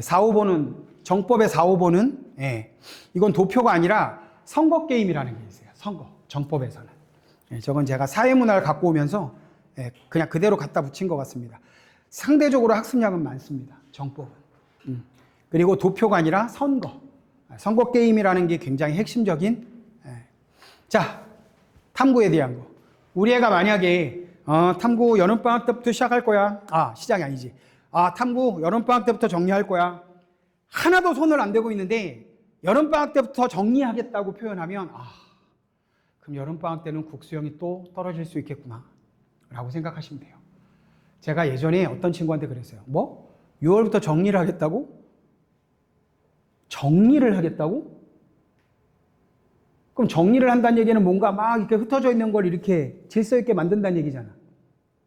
4, 5번은, 정법의 4, 5번은, 이건 도표가 아니라 선거 게임이라는 게 있어요. 선거. 정법에서는. 저건 제가 사회문화를 갖고 오면서 그냥 그대로 갖다 붙인 것 같습니다. 상대적으로 학습량은 많습니다. 정법은. 그리고 도표가 아니라 선거. 선거 게임이라는 게 굉장히 핵심적인. 자, 탐구에 대한 거. 우리 애가 만약에 탐구 여름방학 때부터 시작할 거야. 시작이 아니지. 탐구 여름방학 때부터 정리할 거야. 하나도 손을 안 대고 있는데 여름방학 때부터 정리하겠다고 표현하면 그럼 여름방학 때는 국수형이 또 떨어질 수 있겠구나 라고 생각하시면 돼요. 제가 예전에 어떤 친구한테 그랬어요. 6월부터 정리를 하겠다고? 정리를 하겠다고? 그럼 정리를 한다는 얘기는 뭔가 막 이렇게 흩어져 있는 걸 이렇게 질서 있게 만든다는 얘기잖아.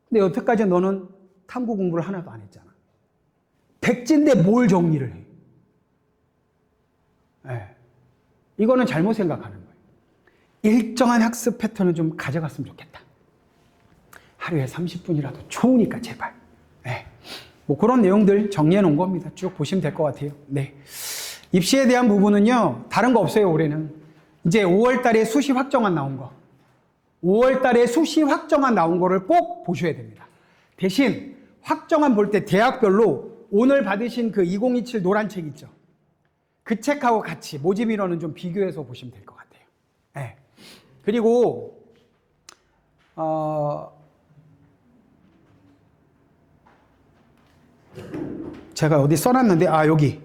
근데 여태까지 너는 탐구 공부를 하나도 안 했잖아. 백지인데 뭘 정리를 해? 이거는 잘못 생각하는 거예요. 일정한 학습 패턴을 좀 가져갔으면 좋겠다. 하루에 30분이라도 좋으니까 제발. 뭐 그런 내용들 정리해 놓은 겁니다. 쭉 보시면 될 것 같아요. 입시에 대한 부분은요, 다른 거 없어요, 올해는. 이제 5월 달에 수시 확정안 나온 거. 5월 달에 수시 확정안 나온 거를 꼭 보셔야 됩니다. 대신 확정안 볼 때 대학별로 오늘 받으신 그 2027 노란 책 있죠. 그 책하고 같이 모집 인원은 좀 비교해서 보시면 될 것 같아요. 그리고 제가 어디 써놨는데 여기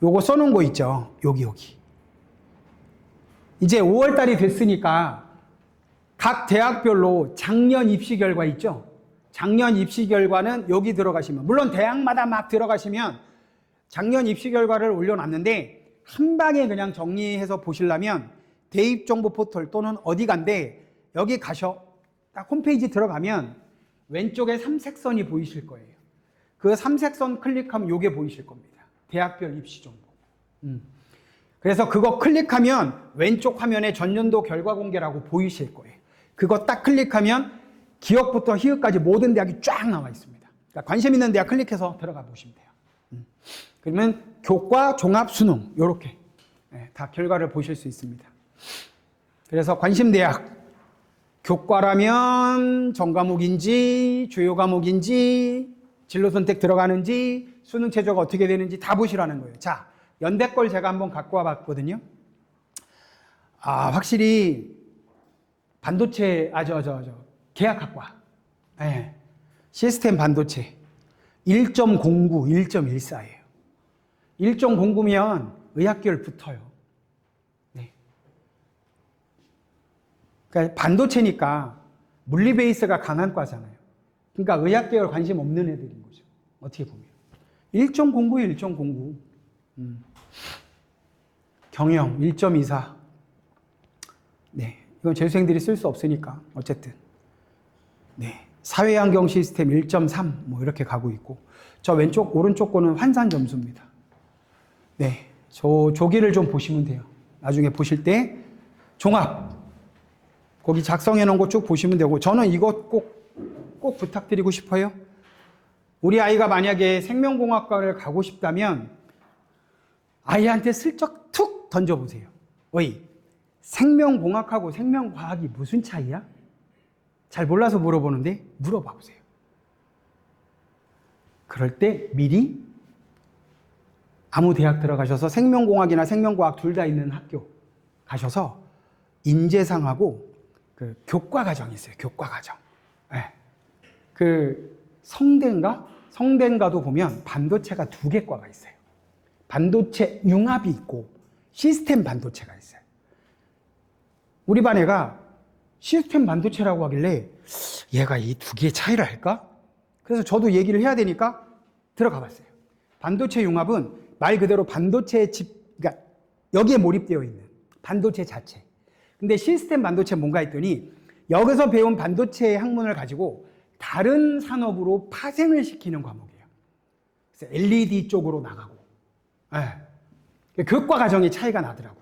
요거 써놓은 거 있죠. 여기 이제 5월 달이 됐으니까 각 대학별로 작년 입시 결과 있죠. 작년 입시 결과는 여기 들어가시면, 물론 대학마다 막 들어가시면 작년 입시 결과를 올려놨는데 한 방에 그냥 정리해서 보시려면 대입정보 포털 또는 어디 간데 여기 가셔. 딱 홈페이지 들어가면 왼쪽에 삼색선이 보이실 거예요. 그 삼색선 클릭하면 요게 보이실 겁니다. 대학별 입시 정보. 그래서 그거 클릭하면 왼쪽 화면에 전년도 결과 공개라고 보이실 거예요. 그거 딱 클릭하면 기역부터 희읍까지 모든 대학이 쫙 나와 있습니다. 그러니까 관심 있는 대학 클릭해서 들어가 보시면 돼요. 그러면 교과, 종합, 수능 요렇게 다 결과를 보실 수 있습니다. 그래서 관심 대학 교과라면 전과목인지 주요 과목인지 진로 선택 들어가는지 수능 최저가 어떻게 되는지 다 보시라는 거예요. 자, 연대 걸 제가 한번 갖고 와 봤거든요. 확실히 반도체 계약학과 시스템 반도체 1.09, 1.14예요. 1.09면 의학계열 붙어요. 그러니까 반도체니까 물리 베이스가 강한 과잖아요. 그러니까 의학계열 관심 없는 애들인 거죠. 어떻게 보면 1.09, 1.09. 경영 1.24. 이건 재수생들이 쓸 수 없으니까 어쨌든. 사회환경 시스템 1.3 뭐 이렇게 가고 있고, 저 왼쪽 오른쪽 거는 환산 점수입니다. 저 조기를 좀 보시면 돼요. 나중에 보실 때 종합 거기 작성해 놓은 거 쭉 보시면 되고, 저는 이거 꼭 부탁드리고 싶어요. 우리 아이가 만약에 생명공학과를 가고 싶다면 아이한테 슬쩍 툭 던져보세요. 어이, 생명공학하고 생명과학이 무슨 차이야? 잘 몰라서 물어보는데 물어봐 보세요. 그럴 때 미리 아무 대학 들어가셔서 생명공학이나 생명과학 둘 다 있는 학교 가셔서 인재상하고 그 교과과정이 있어요. 교과과정. 네. 그 성대인가도 보면 반도체가 2개 과가 있어요. 반도체 융합이 있고 시스템 반도체가 있어요. 우리 반 애가 시스템 반도체라고 하길래 얘가 이 2개의 차이를 할까? 그래서 저도 얘기를 해야 되니까 들어가 봤어요. 반도체 융합은 말 그대로 반도체의 그러니까 여기에 몰입되어 있는 반도체 자체. 근데 시스템 반도체 뭔가 했더니 여기서 배운 반도체의 학문을 가지고 다른 산업으로 파생을 시키는 과목이에요. 그래서 LED 쪽으로 나가고. 네. 교과 과정의 차이가 나더라고요.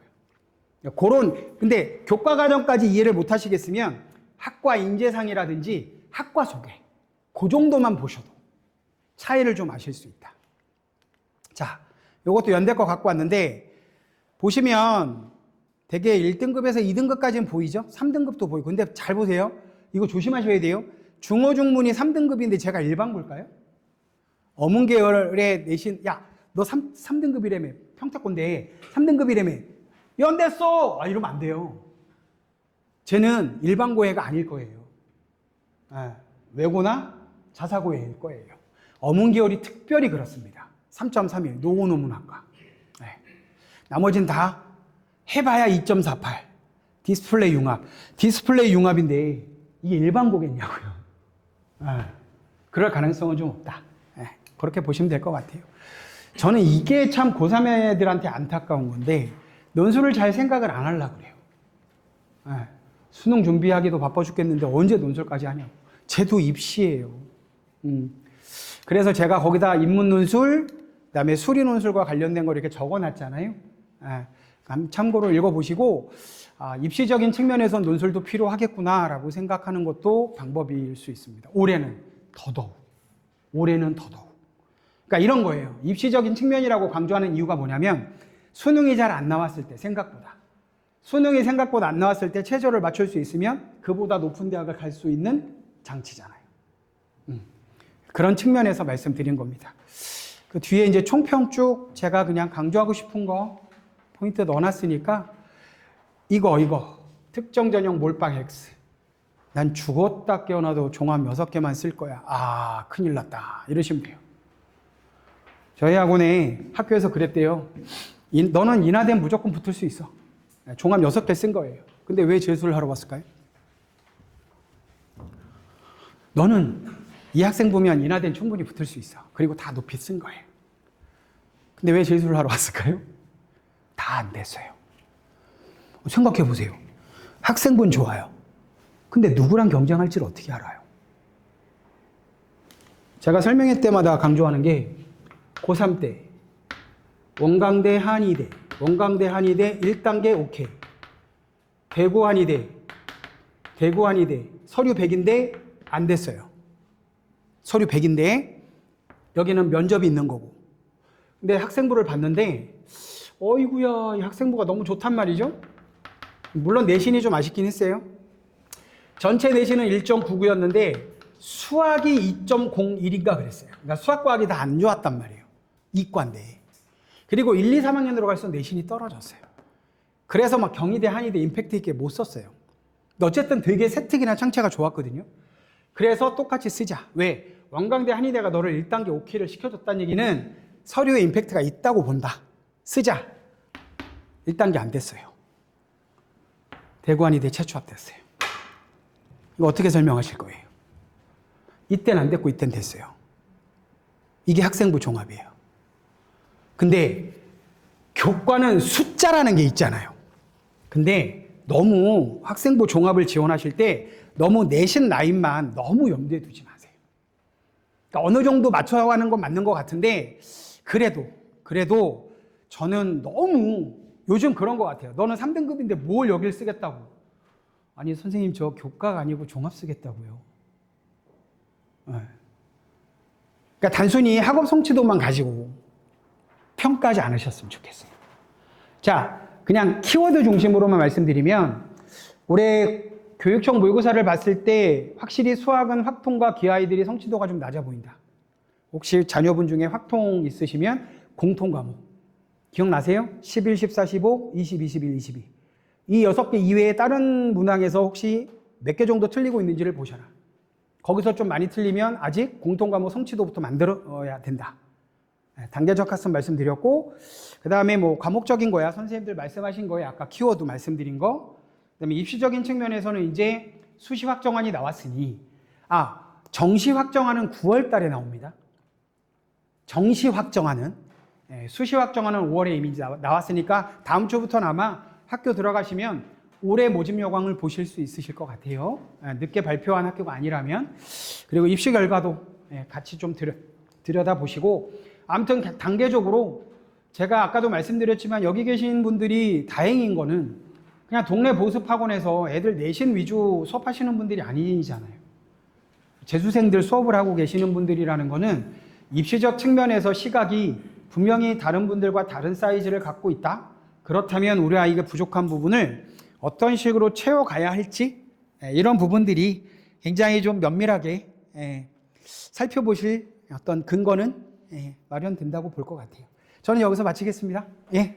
근데 교과 과정까지 이해를 못 하시겠으면 학과 인재상이라든지 학과 소개, 그 정도만 보셔도 차이를 좀 아실 수 있다. 자, 이것도 연대 거 갖고 왔는데, 보시면 되게 1등급에서 2등급까지는 보이죠? 3등급도 보이고. 근데 잘 보세요. 이거 조심하셔야 돼요. 중어, 중문이 3등급인데 제가 일반고일까요? 어문계열의 내신, 야, 너 3등급이라며. 평택고인데 3등급이라며. 연대 써! 이러면 안 돼요. 쟤는 일반고애가 아닐 거예요. 외고나 자사고애일 거예요. 어문계열이 특별히 그렇습니다. 3.31 노원어문학과. 나머지는 다 해봐야 2.48 디스플레이 융합. 디스플레이 융합인데 이게 일반고겠냐고요. 그럴 가능성은 좀 없다. 그렇게 보시면 될 것 같아요. 저는 이게 참 고3 애들한테 안타까운 건데 논술을 잘 생각을 안 하려고 그래요. 수능 준비하기도 바빠 죽겠는데 언제 논술까지 하냐고. 쟤도 입시예요. 그래서 제가 거기다 인문 논술, 그다음에 수리 논술과 관련된 걸 이렇게 적어놨잖아요. 참고로 읽어보시고 입시적인 측면에서 논술도 필요하겠구나라고 생각하는 것도 방법일 수 있습니다. 올해는 더더욱. 그러니까 이런 거예요. 입시적인 측면이라고 강조하는 이유가 뭐냐면 수능이 잘 안 나왔을 때 수능이 생각보다 안 나왔을 때 최저를 맞출 수 있으면 그보다 높은 대학을 갈 수 있는 장치잖아요. 그런 측면에서 말씀드린 겁니다. 그 뒤에 이제 총평 쭉 제가 그냥 강조하고 싶은 거 포인트 넣어놨으니까 이거 특정 전형 몰빵 X. 난 죽었다 깨어나도 종합 6개만 쓸 거야. 큰일 났다. 이러시면 돼요. 저희 학원에 학교에서 그랬대요. 너는 인하대는 무조건 붙을 수 있어. 종합 6개 쓴 거예요. 근데 왜 재수를 하러 왔을까요? 너는 이 학생 보면 인하대는 충분히 붙을 수 있어. 그리고 다 높이 쓴 거예요. 근데 왜 재수를 하러 왔을까요? 다 안 됐어요. 생각해 보세요. 학생분 좋아요. 근데 누구랑 경쟁할지를 어떻게 알아요? 제가 설명회 때마다 강조하는 게 고3 때 원광대 한의대 1단계 오케이. 대구 한의대 서류 100인데 안 됐어요. 서류 100인데 여기는 면접이 있는 거고. 근데 학생부를 봤는데 어이구야, 이 학생부가 너무 좋단 말이죠. 물론 내신이 좀 아쉽긴 했어요. 전체 내신은 1.99였는데 수학이 2.01인가 그랬어요. 그러니까 수학과학이 다 안 좋았단 말이에요. 이과인데. 그리고 1, 2, 3학년으로 갈수록 내신이 떨어졌어요. 그래서 막 경희대, 한의대 임팩트 있게 못 썼어요. 근데 어쨌든 되게 세특이나 창체가 좋았거든요. 그래서 똑같이 쓰자. 왜? 원광대, 한의대가 너를 1단계 오케이를 시켜줬다는 얘기는 서류에 임팩트가 있다고 본다. 쓰자. 1단계 안 됐어요. 대구 한의대 최초합됐어요. 이거 어떻게 설명하실 거예요? 이때는 안 됐고 이때는 됐어요. 이게 학생부 종합이에요. 근데 교과는 숫자라는 게 있잖아요. 근데 너무 학생부 종합을 지원하실 때 너무 내신 라인만 너무 염두에 두지 마세요. 그러니까 어느 정도 맞춰가는 건 맞는 것 같은데 그래도 저는 너무 요즘 그런 것 같아요. 너는 3등급인데 뭘 여길 쓰겠다고. 아니 선생님 저 교과가 아니고 종합 쓰겠다고요. 네. 그러니까 단순히 학업 성취도만 가지고 평가하지 않으셨으면 좋겠어요. 자, 그냥 키워드 중심으로만 말씀드리면 올해 교육청 모의고사를 봤을 때 확실히 수학은 확통과 기하이들이 성취도가 좀 낮아 보인다. 혹시 자녀분 중에 확통 있으시면 공통 과목 기억나세요? 11, 14, 15, 20, 21, 22. 이 6개 이외에 다른 문항에서 혹시 몇 개 정도 틀리고 있는지를 보셔라. 거기서 좀 많이 틀리면 아직 공통 과목 성취도부터 만들어야 된다. 단계적 학습 말씀드렸고, 그 다음에 뭐 과목적인 거야. 선생님들 말씀하신 거에 아까 키워드 말씀드린 거. 그 다음에 입시적인 측면에서는 이제 수시 확정안이 나왔으니, 정시 확정안은 9월 달에 나옵니다. 정시 확정안은, 수시 확정안은 5월에 이미 나왔으니까 다음 주부터는 아마 학교 들어가시면 올해 모집 요강을 보실 수 있으실 것 같아요. 늦게 발표한 학교가 아니라면. 그리고 입시 결과도 같이 좀 들여다보시고, 아무튼 단계적으로 제가 아까도 말씀드렸지만 여기 계신 분들이 다행인 거는 그냥 동네 보습학원에서 애들 내신 위주 수업하시는 분들이 아니잖아요. 재수생들 수업을 하고 계시는 분들이라는 거는 입시적 측면에서 시각이 분명히 다른 분들과 다른 사이즈를 갖고 있다. 그렇다면 우리 아이가 부족한 부분을 어떤 식으로 채워가야 할지 이런 부분들이 굉장히 좀 면밀하게 살펴보실 어떤 근거는 마련된다고 볼 것 같아요. 저는 여기서 마치겠습니다. 예.